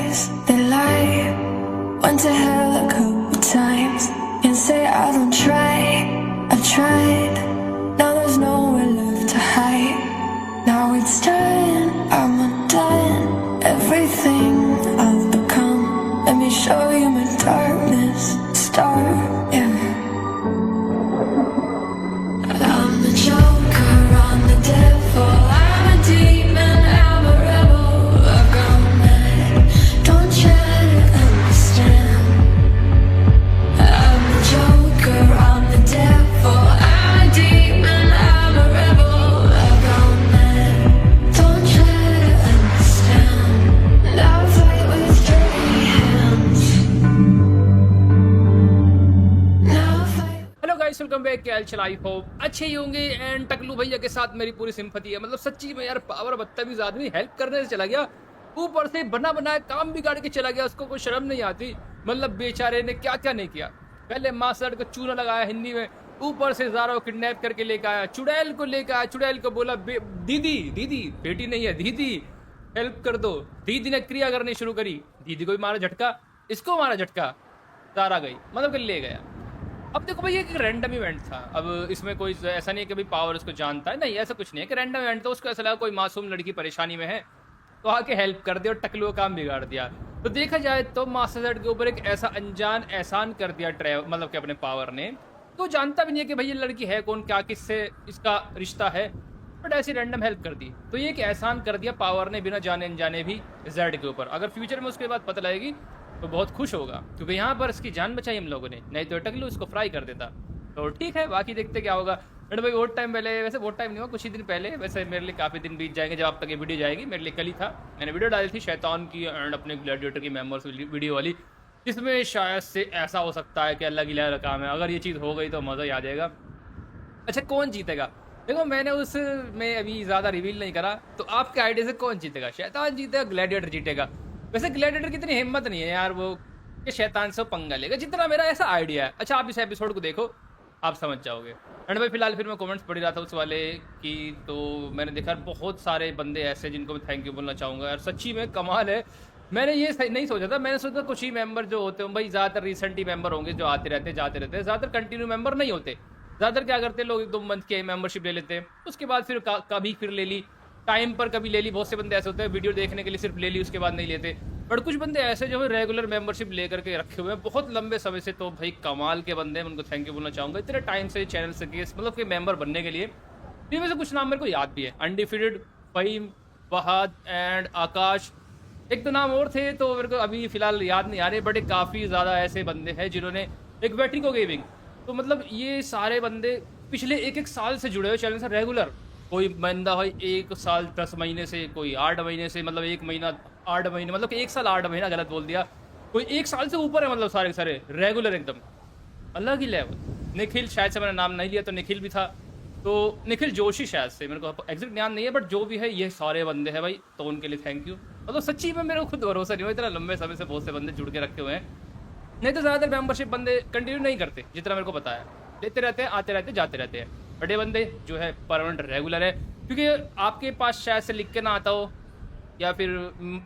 lies, they lie. Went to hell a couple times. Can't say I don't try. I've tried. Now there's nowhere left to hide. Now it's done. I'm undone. Everything I've become. Let me show you my darkness. Start, yeah. I'm the Joker, I'm the devil, I'm a demon, I'm a rebel. I've gone mad, don't try to understand. I'm the Joker, I'm the devil, I'm a demon, I'm a rebel. I've gone mad, don't try to understand. Now I fight with dirty hands. Now I fight. Hello guys, welcome back. क्या हाल I hope अच्छे ही होंगे। And टकलू भैया के साथ मेरी पूरी sympathy है। मतलब सच्ची में यार, पावर बदतमीज आदमी हेल्प करने से चला गया, ऊपर से बना बनाया काम बिगाड़ के चला गया। उसको कोई शर्म नहीं आती। मतलब बेचारे ने क्या क्या नहीं किया। पहले मास्टर को चूना लगाया हिंदी में, ऊपर से ज़ारा को किडनैप करके लेकर आया, चुड़ैल को लेकर आया। चुड़ैल को बोला दीदी दीदी, बेटी नहीं है दीदी, हेल्प कर दो। दीदी ने क्रिया करनी शुरू करी, दीदी को भी मारा झटका, इसको मारा झटका, ज़ारा गई, मतलब कि ले गया। अब देखो भाई, एक रैंडम इवेंट था। अब इसमें कोई ऐसा नहीं है कि भाई पावर उसको जानता है, नहीं ऐसा कुछ नहीं है कि रैंडम इवेंट था। उसको ऐसा लगा कोई मासूम लड़की परेशानी में है तो आके हेल्प कर दिया और टकलू का काम बिगाड़ दिया। तो देखा जाए तो मास्टर जेड के ऊपर एक ऐसा अनजान एहसान कर दिया मतलब कि अपने पावर ने। तो जानता भी नहीं है कि भाई ये लड़की है कौन, क्या किससे इसका रिश्ता है, बट ऐसी रैंडम हेल्प कर दी। तो ये एक एहसान कर दिया पावर ने बिना जाने अनजाने भी जेड के ऊपर। अगर फ्यूचर में उसके बाद पता लगेगी तो बहुत खुश होगा, क्योंकि यहाँ पर इसकी जान बचाई हम लोगों ने, नहीं तो टकलू इसको फ्राई कर देता। तो ठीक है, बाकी देखते क्या होगा। बट भाई बहुत टाइम पहले, वैसे बहुत टाइम नहीं हुआ, कुछ ही दिन पहले, वैसे मेरे लिए काफ़ी दिन बीत जाएंगे जब आप तक ये वीडियो जाएगी। मेरे लिए कल ही था, मैंने वीडियो डाली थी शैतान की एंड अपने ग्लैडिएटर की मेंबर्स वीडियो वाली, जिसमें शायद से ऐसा हो सकता है कि अल्लाह की लहर काम है। अगर ये चीज़ हो गई तो मज़ा ही आ जाएगा। अच्छा, कौन जीतेगा? देखो, मैंने उसमें अभी ज़्यादा रिवील नहीं करा, तो आपके आइडिया से कौन जीतेगा? शैतान जीतेगा, ग्लैडिएटर जीतेगा? वैसे ग्लैडिएटर की इतनी हिम्मत नहीं है यार वो कि शैतान से पंगा लेगा, जितना मेरा ऐसा आइडिया है। अच्छा, आप इस एपिसोड को देखो, आप समझ जाओगे। एंड भाई फिलहाल फिर मैं कमेंट्स पढ़ रहा था उस वाले की, तो मैंने देखा बहुत सारे बंदे ऐसे जिनको मैं थैंक यू बोलना चाहूँगा यार। सच्ची में कमाल है। मैंने ये नहीं सोचा था। मैंने सोचा कुछ ही मेंबर जो होते हैं भाई, ज़्यादातर रिसेंट ही मेंबर होंगे जो आते रहते जाते रहते हैं, ज़्यादातर कंटिन्यू मेंबर नहीं होते। ज़्यादातर क्या करते हैं लोग, 1-2 मंथ की मेंबरशिप ले लेते हैं, उसके बाद फिर कभी फिर ले ली, टाइम पर कभी ले ली। बहुत से बंदे ऐसे होते हैं वीडियो देखने के लिए सिर्फ ले ली, उसके बाद नहीं लेते। बट कुछ बंदे ऐसे जो है रेगुलर मेंबरशिप लेकर के रखे हुए हैं बहुत लंबे समय से। तो भाई कमाल के बंदे हैं, उनको थैंक यू बोलना चाहूँगा इतने टाइम से चैनल से मतलब कि मेंबर बनने के लिए। इनमें से कुछ नाम मेरे को याद भी है, अनडिफिटेड, फ़हीम, फहद एंड आकाश। एक तो नाम और थे तो मेरे को अभी फ़िलहाल याद नहीं आ रहे, बट काफ़ी ज़्यादा ऐसे बंदे हैं जिन्होंने, एक वेट्रिको गेमिंग, तो मतलब ये सारे बंदे पिछले 1-1 साल से जुड़े हुए चैनल से रेगुलर। कोई बंदा भाई 1 साल 10 महीने से, कोई 8 महीने से, मतलब 1 महीना 8 महीने, मतलब कि 1 साल 8 महीना, गलत बोल दिया, कोई 1 साल से ऊपर है, मतलब सारे सारे रेगुलर एकदम अलग ही लेवल। निखिल, शायद से मैंने नाम नहीं लिया तो निखिल भी था, तो निखिल जोशी शायद से, मेरे को एग्जैक्ट ध्यान नहीं है, बट जो भी है ये सारे बंदे हैं भाई, तो उनके लिए थैंक यू। मतलब सच्ची में मेरे को खुद भरोसा नहीं हुआ, इतना लंबे समय से बहुत से बंदे जुड़ के रखे हुए हैं। नहीं तो ज़्यादातर मेंबरशिप बंदे कंटिन्यू नहीं करते, जितना मेरे को पता है, लेते रहते हैं, आते रहते जाते रहते हैं। बड़े बंदे जो है परमानेंट रेगुलर है, क्योंकि आपके पास शायद से लिख के ना आता हो, या फिर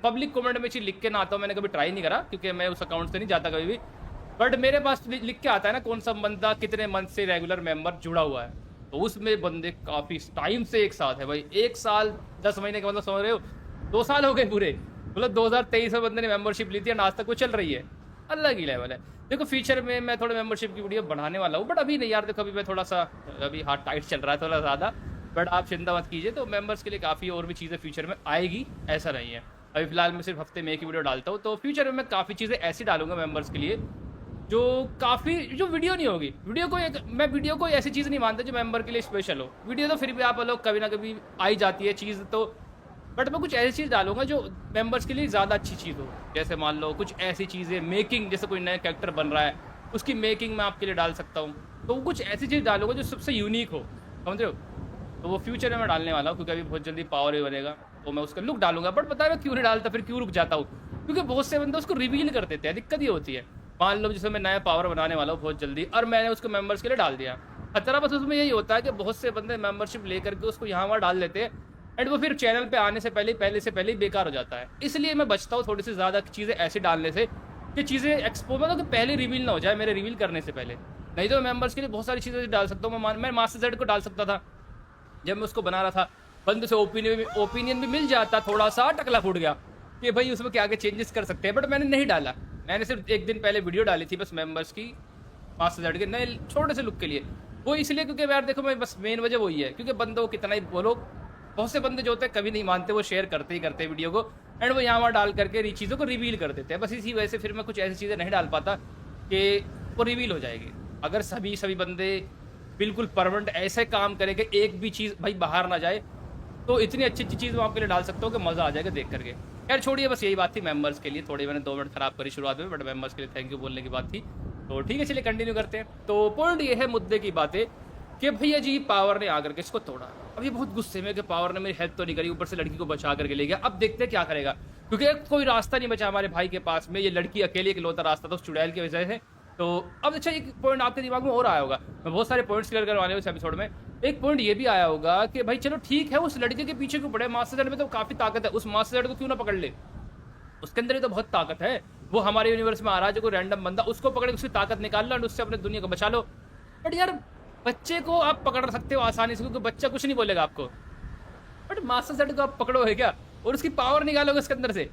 पब्लिक कमेंट में चीज़ लिख के ना आता हो। मैंने कभी ट्राई नहीं करा क्योंकि मैं उस अकाउंट से नहीं जाता कभी भी, बट मेरे पास लिख के आता है ना कौन सा बंदा कितने मंथ से रेगुलर मेंबर जुड़ा हुआ है। तो उसमें बंदे काफ़ी टाइम से एक साथ है भाई, 1 साल 10 महीने का मतलब समझ रहे हो, 2 साल हो गए पूरे। मतलब 2023 में बंदे ने मेंबरशिप ली थी और आज तक वो चल रही है, अलग ही लेवल है। देखो फ्यूचर में मैं थोड़ा मेंबरशिप की वीडियो बढ़ाने वाला हूँ, बट अभी नहीं यार। देखो अभी मैं थोड़ा सा, अभी हाथ टाइट चल रहा है थोड़ा ज़्यादा, बट आप चिंता मत कीजिए। तो मेंबर्स के लिए काफ़ी और भी चीज़ें फ्यूचर में आएगी, ऐसा नहीं है। अभी फिलहाल मैं सिर्फ हफ्ते में एक ही वीडियो डालता हूँ, तो फ्यूचर में मैं काफ़ी चीज़ें ऐसी डालूंगा मेंबर्स के लिए जो काफ़ी, जो वीडियो नहीं होगी। मैं वीडियो को ऐसी चीज़ नहीं मानता जो मेंबर के लिए स्पेशल हो। वीडियो तो फिर भी आप लोग कभी ना कभी आई जाती है चीज़, तो बट मैं कुछ ऐसी चीज़ डालूंगा जो मेंबर्स के लिए ज़्यादा अच्छी चीज़ हो। जैसे मान लो कुछ ऐसी चीज़ें, मेकिंग, जैसे कोई नया कैरेक्टर बन रहा है उसकी मेकिंग मैं आपके लिए डाल सकता हूँ, तो कुछ ऐसी चीज़ डालूंगा जो सबसे यूनिक हो, समझ रहे हो। तो वो फ्यूचर में मैं डालने वाला हूँ, क्योंकि अभी बहुत जल्दी पावर ही बनेगा, तो मैं उसका लुक डालूंगा। बट पता है मैं क्यों नहीं डालता, फिर क्यों रुक जाता हूँ, क्योंकि बहुत से बंदे उसको रिवील कर देते हैं। दिक्कत ये होती है, मान लो जैसे मैं नया पावर बनाने वाला हूँ बहुत जल्दी, और मैंने उसको मेंबर्स के लिए डाल दिया। खतरा बस उसमें यही होता है कि बहुत से बंदे मेंबरशिप लेकर के उसको यहाँ वहाँ डाल देते हैं, एंड वो फिर चैनल पे आने से पहले ही बेकार हो जाता है। इसलिए मैं बचता हूँ थोड़ी सी ज़्यादा चीज़ें ऐसे डालने से कि चीज़ें एक्सपो मतलब कि पहले रिवील ना हो जाए मेरे रिवील करने से पहले। नहीं तो मेंबर्स के लिए बहुत सारी चीज़ें डाल सकता हूँ। मैं मास्टर जेड को डाल सकता था जब मैं उसको बना रहा था। बंदे से ओपिनियन भी मिल जाता, थोड़ा सा टकला फूट गया कि भाई उसमें क्या आगे चेंजेस कर सकते हैं, बट मैंने नहीं डाला। मैंने सिर्फ एक दिन पहले वीडियो डाली थी बस मेंबर्स की मास्टर जेड के नए छोटे से लुक के लिए। वो इसलिए क्योंकि यार देखो मैं बस मेन वजह वही है क्योंकि बंदों को कितना ही बोलो, बहुत से बंदे जो होते हैं कभी नहीं मानते, वो शेयर करते ही करते हैं वीडियो को एंड वो यहाँ वहाँ डाल करके चीज़ों को रिवील कर देते हैं। बस इसी वजह से फिर मैं कुछ ऐसी चीज़ें नहीं डाल पाता कि वो रिवील हो जाएगी। अगर सभी बंदे बिल्कुल परमानेंट ऐसे काम करें कि एक भी चीज़ भाई बाहर ना जाए, तो इतनी अच्छी चीज़ मैं आपके लिए डाल सकता हूँ कि मज़ा आ जाएगा देख करके। खैर छोड़िए, बस यही बात थी मेंबर्स के लिए। थोड़ी मैंने 2 मिनट खराब करी शुरुआत में, बट मेंबर्स के लिए थैंक यू बोलने की बात थी। तो ठीक है, चलिए कंटिन्यू करते हैं। तो पॉइंट ये है मुद्दे की बातें कि भैया जी पावर ने आकर के इसको तोड़ा। अब ये बहुत गुस्से में कि पावर ने मेरी हेल्प तो नहीं करी, ऊपर से लड़की को बचा करके ले गया। अब देखते हैं क्या करेगा, क्योंकि कोई रास्ता नहीं बचा हमारे भाई के पास में। ये लड़की अकेले इकलौता रास्ता था उस चुड़ैल की वजह से। तो अब अच्छा एक पॉइंट आपके दिमाग में और आया होगा, मैं बहुत सारे पॉइंट्स क्लियर करवाने उस एपिसोड में। एक पॉइंट ये भी आया होगा कि भाई चलो ठीक है, उस लड़के के पीछे क्यों पड़े, मास्टर जेड में तो काफी ताकत है, उस मास्टर जेड को क्यों ना पकड़ ले, उसके अंदर ही तो बहुत ताकत है। वो हमारे यूनिवर्स में आ रहा है जो कोई रैंडम बंदा, उसको पकड़े उसकी ताकत निकाल लो और उससे अपने दुनिया को बचा लो। बट यार बच्चे को आप पकड़ सकते हो आसानी से क्योंकि बच्चा कुछ नहीं बोलेगा आपको, बट मास्टर जेड को आप पकड़ोगे क्या और उसकी पावर निकालोगे उसके अंदर से?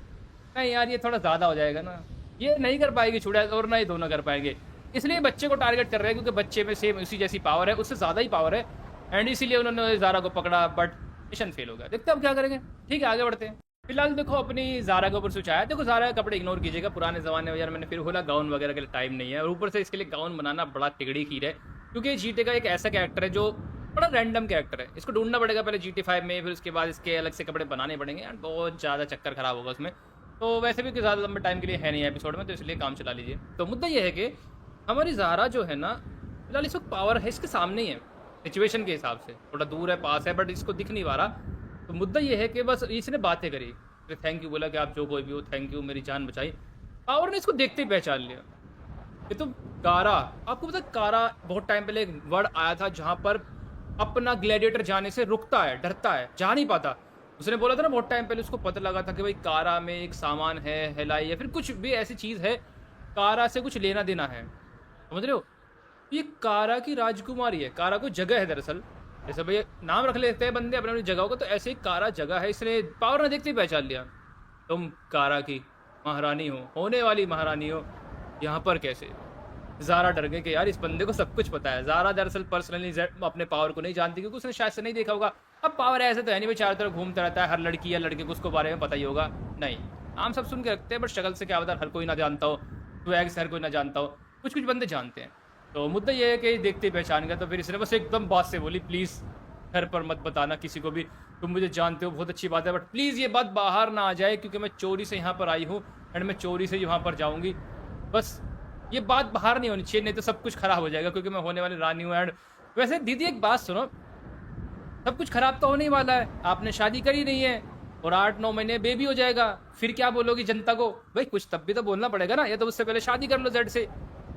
नहीं यार, ये थोड़ा ज़्यादा हो जाएगा ना, ये नहीं कर पाएगी चुड़ैल और ना ही दोनों कर पाएंगे। इसलिए बच्चे को टारगेट कर रहे हैं क्योंकि बच्चे में सेम उसी जैसी पावर है, उससे ज़्यादा ही पावर है एंड इसीलिए उन्होंने ज़ारा को पकड़ा। बट मिशन फेल हो गया। देखते हैं अब क्या करेंगे। ठीक है, आगे बढ़ते हैं। फिलहाल देखो अपनी ज़ारा के ऊपर स्विच आया। देखो ज़ारा के कपड़े इग्नोर कीजिएगा, पुराने ज़माने में यार मैंने फिर बोला गाउन वगैरह के लिए टाइम नहीं है, और ऊपर से इसके लिए गाउन बनाना बड़ा तिगड़ी खीर है क्योंकि जीटे का एक ऐसा कैरेक्टर है जो बड़ा रैंडम कैरेक्टर है। इसको ढूंढना पड़ेगा पहले जीटी 5 में, फिर उसके बाद इसके अलग से कपड़े बनाने पड़ेंगे एंड बहुत ज़्यादा चक्कर खराब होगा उसमें। तो वैसे भी ज़्यादा लंबे टाइम के लिए है नहीं एपिसोड में, तो इसलिए काम चला लीजिए। तो मुद्दा ये है कि हमारी ज़ारा जो है ना, फिलहाल इस वक्त पावर है इसके सामने ही है सिचुएशन के हिसाब से, थोड़ा दूर है पास है बट इसको दिख नहीं पा रहा। तो मुद्दा ये है कि बस इसने बातें करी, थैंक यू बोला कि आप जो कोई भी हो थैंक यू, मेरी जान बचाई। पावर ने इसको देखते ही पहचान लिया। ये तो कारा, आपको पता है कारा बहुत टाइम पहले एक वर्ड आया था जहाँ पर अपना ग्लैडिएटर जाने से रुकता है, डरता है, जा नहीं पाता। उसने बोला था ना बहुत टाइम पहले, उसको पता लगा था कि भाई कारा में एक सामान है, हेलाई या फिर कुछ भी ऐसी चीज़ है, कारा से कुछ लेना देना है, समझ रहे हो? ये कारा की राजकुमारी है, कारा कोई जगह है दरअसल। जैसे भैया नाम रख लेते हैं बंदे अपनी अपनी जगहों को, तो ऐसे ही कारा जगह है, इसलिए पावर ने देखते ही पहचान लिया। तुम कारा की महारानी हो, होने वाली महारानी हो, यहाँ पर कैसे? ज़ारा डर गई कि यार इस बंदे को सब कुछ पता है। ज़ारा दरअसल पर्सनली अपने पावर को नहीं जानती क्योंकि उसने शायद से नहीं देखा होगा। अब पावर ऐसे तो है नहीं भाई चारों तरफ घूमता रहता है, हर लड़की या लड़के को उसको बारे में पता ही होगा नहीं। नाम सब सुन के रखते हैं बट शक्ल से क्या पता हर कोई ना जानता हो, स्वैग से हर कोई ना जानता हो, कुछ कुछ बंदे जानते हैं। तो मुद्दा ये है कि देखते ही पहचान गया। तो फिर इसने बस एकदम बात से बोली, प्लीज़ घर पर मत बताना किसी को भी, तुम मुझे जानते हो बहुत अच्छी बात है, बट प्लीज़ ये बात बाहर ना आ जाए क्योंकि मैं चोरी से यहाँ पर आई हूँ एंड मैं चोरी से यहाँ पर जाऊँगी। बस ये बात बाहर नहीं होनी चाहिए, नहीं तो सब कुछ खराब हो जाएगा क्योंकि मैं होने वाली रानी हूँ। एंड वैसे दीदी एक बात सुनो, सब कुछ खराब तो होने ही वाला है, आपने शादी करी नहीं है और 8-9 महीने बेबी हो जाएगा, फिर क्या बोलोगी जनता को? भाई कुछ तब भी तो बोलना पड़ेगा ना, या तो उससे पहले शादी कर लो जेड से।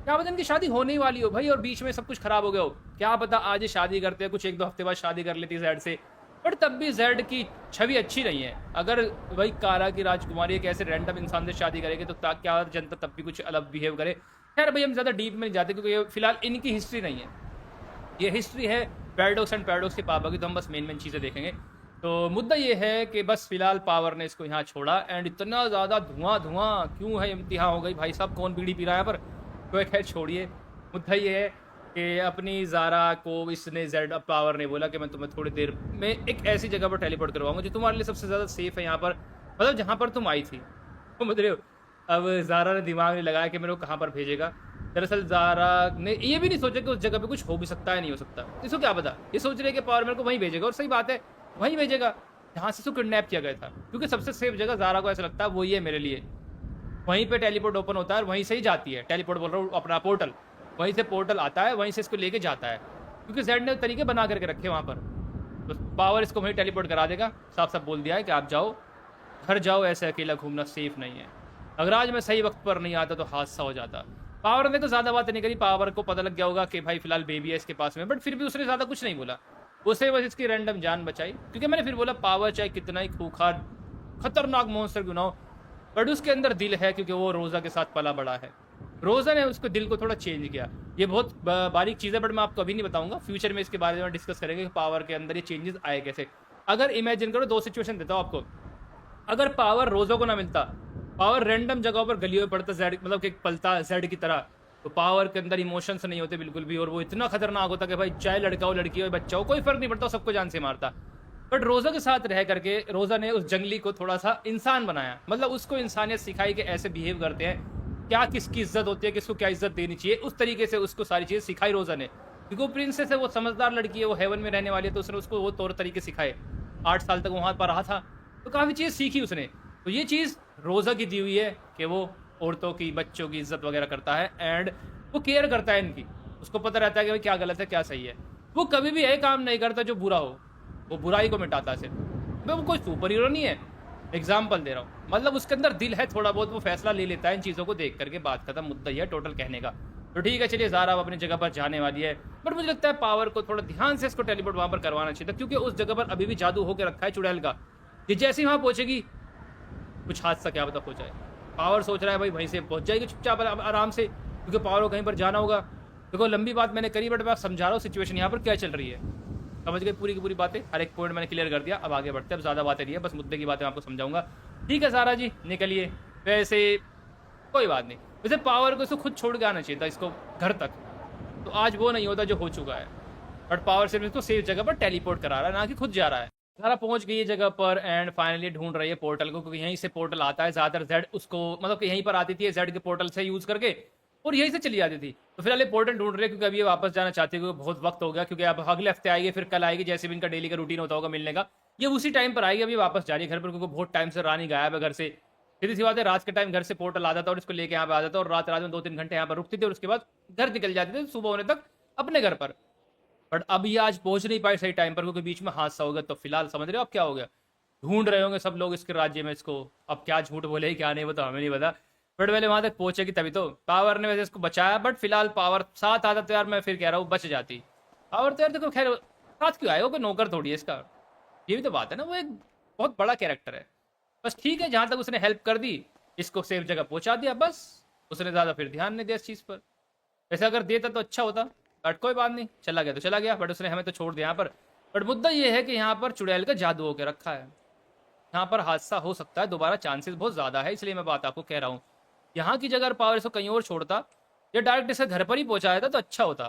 क्या पता इनकी शादी होने ही वाली हो भाई और बीच में सब कुछ खराब हो गया हो, क्या पता आज ही शादी करते हैं, कुछ 1-2 हफ्ते बाद शादी कर लेती जेड से। बट तब भी जेड की छवि अच्छी नहीं है। अगर भाई कारा की राजकुमारी एक ऐसे रैंडम इंसान से शादी करेगी तो क्या जनता तब भी कुछ अलग बिहेव करे। खैर भाई हम ज़्यादा डीप में नहीं जाते क्योंकि ये फिलहाल इनकी हिस्ट्री नहीं है, ये हिस्ट्री है पैराडॉक्स एंड पैराडॉक्स के पापा की, तो हम बस मेन चीज़ें देखेंगे। तो मुद्दा ये है कि बस फिलहाल पावर ने इसको यहाँ छोड़ा एंड इतना ज़्यादा धुआं क्यों है, इम्तिहान हो गई भाई साहब, कौन बीड़ी पी रहा है यहाँ पर। तो खैर छोड़िए, मुद्दा ये है कि अपनी ज़ारा को इसने जेड पावर ने बोला कि मैं तुम्हें थोड़ी देर में एक ऐसी जगह पर टेलीपोर्ट करवाऊंगा जो तुम्हारे लिए सबसे ज़्यादा सेफ है यहाँ पर, मतलब जहाँ पर तुम आई थी, समझ रहे हो। अब ज़ारा ने दिमाग नहीं लगाया कि मेरे को कहाँ पर भेजेगा। दरअसल ज़ारा ने ये भी नहीं सोचा कि उस जगह पे कुछ हो भी सकता है नहीं हो सकता, इसको क्या पता, ये सोच रहे कि पावर मेरे को वहीं भेजेगा, और सही बात है वहीं भेजेगा जहाँ से उसको किडनैप किया गया था, क्योंकि सबसे सेफ जगह ज़ारा को ऐसा लगता है वही है मेरे लिए। वहीं पे टेलीपोर्ट ओपन होता है और वहीं से ही जाती है, टेलीपोर्ट बोल रहा हूँ अपना पोर्टल, वहीं से पोर्टल आता है, वहीं से इसको लेके जाता है, क्योंकि जेड ने तरीके बना करके रखे वहाँ पर। तो पावर इसको वहीं टेलीपोर्ट करा देगा, साफ साफ बोल दिया है कि आप जाओ, घर जाओ, ऐसे अकेला घूमना सेफ नहीं है। अगर आज मैं सही वक्त पर नहीं आता तो हादसा हो जाता। पावर ने तो ज़्यादा बात नहीं करी, पावर को पता लग गया होगा कि भाई फिलहाल बेबी है इसके पास में, बट फिर भी उसने ज़्यादा कुछ नहीं बोला। उसे बस इसकी रैंडम जान बचाई, क्योंकि मैंने फिर बोला पावर चाहे कितना ही खूंखार खतरनाक मॉन्स्टर क्यों ना हो, बट उसके अंदर दिल है, क्योंकि वो रोज़ा के साथ पला बड़ा है। रोज़ा ने उसको दिल को थोड़ा चेंज किया। ये बहुत बारीक चीज़ है, बट मैं आपको अभी नहीं बताऊंगा, फ्यूचर में इसके बारे में डिस्कस करेंगे कि पावर के अंदर ये चेंजेस आए कैसे। अगर इमेजिन करो, 2 सिचुएशन देता हूँ आपको। अगर पावर रोज़ो को ना मिलता, पावर रैंडम जगहों पर गलियों में पड़ता जेड, मतलब कि पलता जेड की तरह, तो पावर के अंदर इमोशंस नहीं होते बिल्कुल भी, और वो इतना खतरनाक होता कि भाई चाहे लड़का हो लड़की हो बच्चा हो कोई फर्क नहीं पड़ता, सबको जान से मारता। बट रोज़ा के साथ रह करके रोज़ा ने उस जंगली को थोड़ा सा इंसान बनाया, मतलब उसको इंसानियत सिखाई कि ऐसे बिहेव करते हैं, क्या किसकी इज्जत होती है, किसको क्या इज्जत देनी चाहिए, उस तरीके से उसको सारी चीज़ें सिखाई रोज़ा ने, क्योंकि वो प्रिंसेस है, वो समझदार लड़की है, वो हेवन में रहने वाली है, तो उसने उसको वो तौर तरीके सिखाए। 8 साल तक वहाँ पर रहा था, तो काफ़ी चीज़ सीखी उसने। तो ये चीज़ रोज़ा की दी हुई है कि वो औरतों की, बच्चों की इज्जत वगैरह करता है, एंड वो केयर करता है इनकी। उसको पता रहता है कि भाई क्या गलत है क्या सही है। वो कभी भी ये काम नहीं करता जो बुरा हो, वो बुराई को मिटाता सिर्फ। भाई वो कोई सुपर हीरो नहीं है, एग्जाम्पल दे रहा हूँ, मतलब उसके अंदर दिल है थोड़ा बहुत, वो फैसला ले लेता है इन चीज़ों को देख करके। बात खत्म, मुद्दा ही है टोटल कहने का। तो ठीक है, चलिए ज़ारा अब अपनी जगह पर जाने वाली है, बट मुझे लगता है पावर को थोड़ा ध्यान से इसको टेलीपोर्ट वहाँ पर करवाना चाहिए था, क्योंकि उस जगह पर अभी भी जादू होकर रखा है चुड़ैल का। ये जैसे ही वहाँ पहुँचेगी कुछ हादसा क्या पता हो जाए। पावर सोच रहा है भाई वहीं से पहुंच जाएगी चुपचाप आराम से, क्योंकि पावर को कहीं पर जाना होगा। देखो लंबी बात मैंने करी, बट मैं समझा रहा हूँ सिचुएशन यहाँ पर क्या चल रही है। समझ गए पूरी की पूरी बातें, हर एक पॉइंट मैंने क्लियर कर दिया। अब आगे बढ़ते हैं, अब ज़्यादा बातें नहीं है, बस मुद्दे की बातें मैं आपको समझाऊंगा। ठीक है सारा जी, निकलिए। वैसे कोई बात नहीं, वैसे पावर को इसको खुद छोड़ के आना चाहिए था इसको घर तक, तो आज वो नहीं होता जो हो चुका है। बट पावर सिर्फ इसको सेफ जगह पर टेलीपोर्ट करा रहा है, ना कि खुद जा रहा है। सारा पहुंच गई है जगह पर, एंड फाइनली ढूंढ रही है पोर्टल को, क्योंकि यहीं से पोर्टल आता है ज़्यादातर। जेड उसको मतलब कि यहीं पर आती थी जेड के पोर्टल से यूज़ करके, और यहीं से चली जाती थी। तो फिलहाल ये पोर्टल ढूंढ रहे हैं, क्योंकि अभी ये वापस जाना चाहती है, क्योंकि बहुत वक्त हो गया। क्योंकि अब अगले हफ्ते आएगी, फिर कल आएगी, जैसे भी इनका डेली का रूटीन होता होगा मिलने का, ये उसी टाइम पर आएगी। अभी वापस जा रही है घर पर, क्योंकि बहुत टाइम से रानी गायब है घर से। सीधी सी बात है, रात के टाइम घर से पोर्टल आ जाता और इसको लेके यहाँ पे आ जाता, और रात रात में 2-3 घंटे यहाँ पर रुकती थी, और उसके बाद घर निकल जाती थी सुबह होने तक अपने घर पर। बट अब ये आज पहुंच नहीं पाए सही टाइम पर, क्योंकि बीच में हादसा हो गया। तो फिलहाल समझ रहे हो अब क्या हो गया, ढूंढ रहे होंगे सब लोग इसके राज्य में इसको। अब क्या झूठ बोले क्या नहीं, वो तो हमें नहीं पता, बट पहले वहां तक पहुंचेगी तभी तो। पावर ने वैसे इसको बचाया, बट फिलहाल पावर साथ आता तो यार मैं फिर कह रहा हूँ बच जाती। पावर तो यार देखो खैर साथ क्यों आएगा, कोई नौकर थोड़ी है इसका, ये भी तो बात है ना, वो एक बहुत बड़ा कैरेक्टर है। बस ठीक है, जहां तक उसने हेल्प कर दी, इसको सेफ जगह पहुंचा दिया, बस उसने ज़्यादा फिर ध्यान नहीं दिया इस चीज़ पर। वैसे अगर देता तो अच्छा होता, बट कोई बात नहीं, चला गया तो चला गया, बट उसने हमें तो छोड़ दिया यहाँ पर। बट मुद्दा ये है कि यहाँ पर चुड़ैल का जादू होकर रखा है, यहाँ पर हादसा हो सकता है दोबारा, चांसेस बहुत ज़्यादा है, इसलिए मैं बात आपको कह रहा हूँ। यहाँ की जगह पावर इसको कहीं और छोड़ता या डायरेक्ट इसके घर पर ही पहुँचाया था तो अच्छा होता।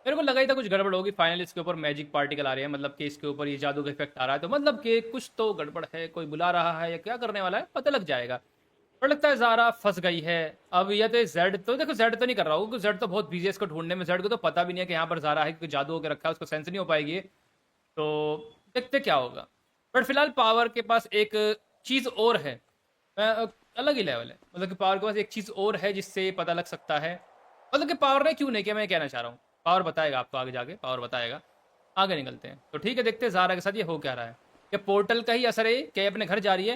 मेरे को लगा ही था कुछ गड़बड़ होगी। फाइनली इसके ऊपर मैजिक पार्टिकल आ रहे हैं, मतलब कि इसके ऊपर ये जादू का इफेक्ट आ रहा है, तो मतलब कि कुछ तो गड़बड़ है, कोई बुला रहा है या क्या करने वाला है पता लग जाएगा। पर लगता है ज़ारा फंस गई है अब। या तो जेड तो देखो, जेड तो नहीं कर रहा होगा, जेड तो बहुत बिजी है इसको ढूंढने में। जेड को तो पता भी नहीं है कि यहाँ पर ज़ारा है, क्योंकि जादू होकर रखा है, उसको सेंस नहीं हो पाएगी। तो देखते क्या होगा। बट फिलहाल पावर के पास एक चीज़ और है, अलग ही लेवल है, मतलब कि पावर के पास एक चीज़ और है जिससे पता लग सकता है, मतलब कि पावर ने क्यों नहीं किया, मैं कहना चाह रहा हूँ। पावर बताएगा आपको आगे जाके, पावर बताएगा। आगे निकलते हैं, तो ठीक है, देखते हैं ज़ारा के साथ ये हो क्या रहा है। क्या पोर्टल का ही असर है, क्या अपने घर जा रही है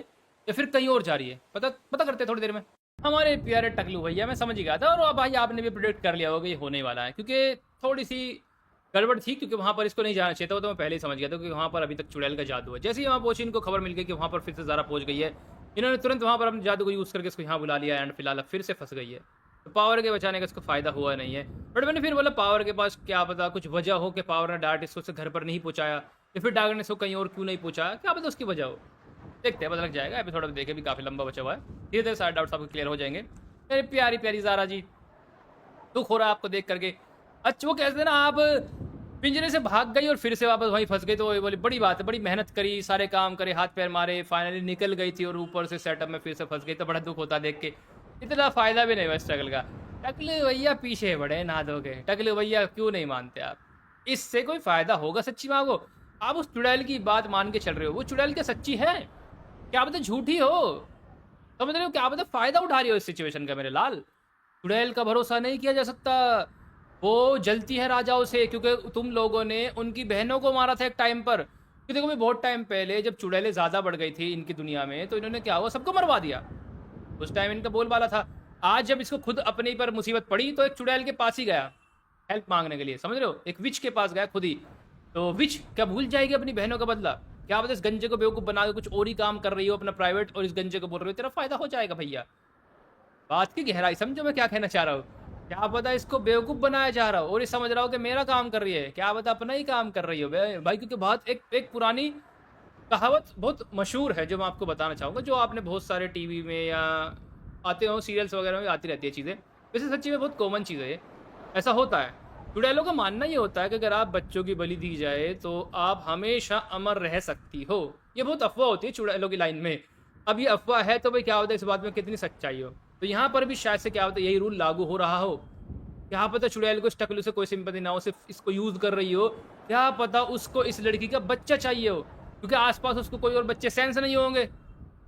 या फिर कहीं और जा रही है, पता पता करते हैं थोड़ी देर में। हमारे प्यारे टकलू भैया, मैं समझ ही गया था, और भाई आपने भी प्रिडिक्ट कर लिया होगा ये होने वाला है, क्योंकि थोड़ी सी गड़बड़ थी, क्योंकि वहाँ पर इसको नहीं जाना चाहिए था, वो तो मैं पहले ही समझ गया था, क्योंकि वहाँ पर अभी तक चुड़ैल का जादू है। जैसे ही वहाँ पहुंची, इनको खबर मिल गई कि वहाँ पर फिर से ज़ारा पहुँच गई है, इन्होंने तुरंत वहाँ पर अपने जादू को यूज़ करके इसको यहाँ बुला लिया, एंड फिलहाल फिर से फंस गई है। तो पावर के बचाने का इसको फ़ायदा हुआ नहीं है। बट मैंने फिर बोला पावर के पास क्या पता कुछ वजह हो कि पावर ने डायरेक्ट इसको घर पर नहीं पहुँचाया, या फिर डायरेक्ट ने इसको कहीं और क्यों नहीं पहुँचाया, क्या पता उसकी वजह हो। देखते हैं, पता लग जाएगा। एपिसोड में देखे भी काफ़ी लंबा बचा हुआ है, धीरे धीरे सारे डाउट्स आपको क्लियर हो जाएंगे। मेरी प्यारी प्यारी ज़ारा जी, दुख हो रहा है आपको देख करके। अच्छा वो कहते हैं ना, आप पिंजरे से भाग गई और फिर से वापस वहीं फंस गई, तो वो बोली बड़ी बात है, बड़ी मेहनत करी, सारे काम करे, हाथ पैर मारे, फाइनली निकल गई थी, और ऊपर से सेटअप में फिर से फंस गई, तो बड़ा दुख होता देख के। इतना फ़ायदा भी नहीं हुआ स्ट्रगल का। टकलू भैया पीछे बड़े ना दोगे, टकलू भैया क्यों नहीं मानते आप, इससे कोई फ़ायदा होगा सच्ची मांगो। आप उस चुड़ैल की बात मान के चल रहे हो, वो चुड़ैल क्या सच्ची है, क्या पता झूठी हो, समझ रहे हो, क्या पता फ़ायदा उठा रही हो इस सिचुएशन का। मेरे लाल, चुड़ैल का भरोसा नहीं किया जा सकता, वो जलती है राजाओं से, क्योंकि तुम लोगों ने उनकी बहनों को मारा था एक टाइम पर। कि देखो भाई, बहुत टाइम पहले जब चुड़ैलें ज़्यादा बढ़ गई थी इनकी दुनिया में, तो इन्होंने क्या हुआ, सबको मरवा दिया। उस टाइम इनका बोलबाला था। आज जब इसको खुद अपने पर मुसीबत पड़ी, तो एक चुड़ैल के पास ही गया हेल्प मांगने के लिए, समझ रहे हो, एक विच के पास गया खुद ही। तो विच क्या भूल जाएगी अपनी बहनों का बदला? क्या पता इस गंजे को बेवकूफ़ बना के कुछ और ही काम कर रही हो अपना प्राइवेट, और इस गंजे को बोल रही हो तेरा फ़ायदा हो जाएगा भैया। बात की गहराई समझो मैं क्या कहना चाह रहा हूँ। क्या पता इसको बेवकूफ़ बनाया जा रहा हो और ये समझ रहा हो कि मेरा काम कर रही है, क्या पता अपना ही काम कर रही हो बे भाई। क्योंकि बहुत एक एक पुरानी कहावत बहुत मशहूर है जो मैं आपको बताना चाहूँगा, जो आपने बहुत सारे टीवी में या आते हो सीरियल्स वगैरह में आती रहती है चीज़ें। वैसे सच्ची में बहुत कॉमन चीज़ है ये, ऐसा होता है। चुड़ैलों का मानना ये होता है कि अगर आप बच्चों की बलि दी जाए तो आप हमेशा अमर रह सकती हो। ये बहुत अफ़वाह होती है चुड़ैलों की लाइन में। अब ये अफ़वाह है तो भाई क्या होता है इस बात में कितनी सच्चाई हो। तो यहाँ पर भी शायद से क्या होता है यही रूल लागू हो रहा हो। क्या पता चुड़ैल को इस टकलू से कोई सिंपैथी ना हो, सिर्फ़ इसको यूज़ कर रही हो। क्या पता उसको इस लड़की का बच्चा चाहिए हो, क्योंकि आस-पास उसको कोई और बच्चे सेंस नहीं होंगे।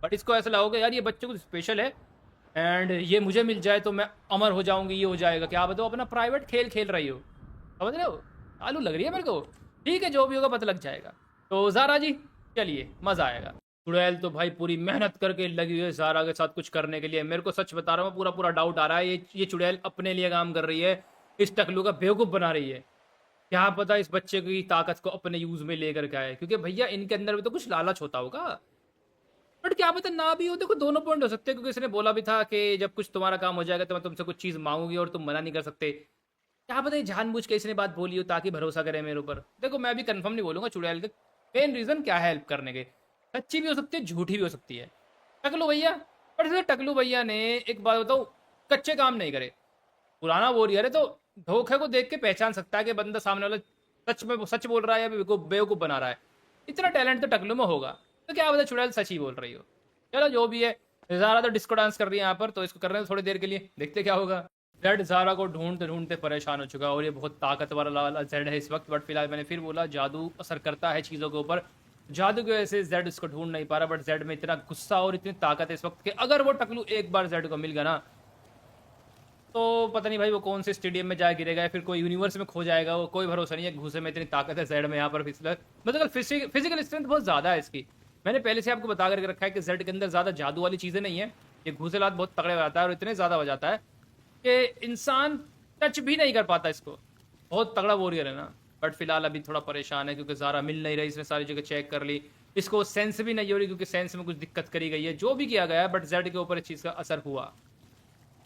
बट इसको ऐसा लगा होगा यार ये बच्चे कुछ स्पेशल है एंड ये मुझे मिल जाए तो मैं अमर हो जाऊँगी, ये हो जाएगा। क्या पता वो अपना प्राइवेट खेल खेल रही हो। समझ रहे हो? आलू लग रही है मेरे को। ठीक है जो भी होगा पता लग जाएगा। तो ज़ारा जी चलिए मज़ा आएगा। चुड़ैल तो भाई पूरी मेहनत करके लगी हुई है ज़ारा के साथ कुछ करने के लिए। मेरे को सच बता रहा हूँ पूरा डाउट आ रहा है ये चुड़ैल अपने लिए काम कर रही है, इस टकलू का बेवकूफ़ बना रही है। क्या पता इस बच्चे की ताकत को अपने यूज़ में लेकर के आए, क्योंकि भैया इनके अंदर भी तो कुछ लालच होता होगा। बट क्या पता ना भी हो, देखो दोनों पॉइंट हो सकते हैं, क्योंकि इसने बोला भी था कि जब कुछ तुम्हारा काम हो जाएगा तो मैं तुमसे कुछ चीज़ मांगूंगी और तुम मना नहीं कर सकते। क्या पता ये जानबूझ के इसने बात बोली हो ताकि भरोसा करे मेरे ऊपर। देखो मैं भी कंफर्म नहीं बोलूंगा चुड़ैल के मेन रीज़न क्या है हेल्प करने के। सच्ची भी हो सकती है झूठी भी हो सकती है। टकलू भैया, पर जैसे टकलू भैया ने एक बात बताऊँ, कच्चे काम नहीं करे। पुराना वॉरियर है तो धोखे को देख के पहचान सकता है कि बंदा सामने वाला सच में सच बोल रहा है या बेवकूफ़ बना रहा है। इतना टैलेंट तो टकलू में होगा। तो क्या पता चुड़ैल सच ही बोल रही हो। चलो जो भी है, ज़ारा तो डिस्को डांस कर रही है यहाँ पर, तो इसको कर रहे हैं थोड़ी देर के लिए, देखते क्या होगा। जेड ज़ारा को ढूंढते ढूंढते परेशान हो चुका है और ये बहुत ताकतवर वाला जेड है इस वक्त। बट फिलहाल मैंने फिर बोला जादू असर करता है चीज़ों के ऊपर। जादू की वजह से जेड इसको ढूंढ नहीं पा रहा, बट जेड में इतना गुस्सा और इतनी ताकत है इस वक्त कि अगर वो टकलू एक बार जेड को मिल गया ना, तो पता नहीं भाई वो कौन से स्टेडियम में जा गिरेगा या फिर कोई यूनिवर्स में खो जाएगा। वो कोई भरोसा नहीं है, घूसे में इतनी ताकत है जेड में यहाँ पर। मतलब फिजिकल स्ट्रेंथ बहुत ज़्यादा है इसकी। मैंने पहले से आपको बता करके रखा है कि जेड के अंदर ज़्यादा जादू वाली चीज़ें नहीं है। ये घूसेलात बहुत तगड़े हो जाता है और इतने ज़्यादा हो जाता है कि इंसान टच भी नहीं कर पाता इसको। बहुत तगड़ा वॉरियर है ना। बट फिलहाल अभी थोड़ा परेशान है क्योंकि ज़ारा मिल नहीं रही। इसने सारी जगह चेक कर ली, इसको सेंस भी नहीं हो रही क्योंकि सेंस में कुछ दिक्कत करी गई है। जो भी किया गया है बट जेड के ऊपर इस चीज़ का असर हुआ।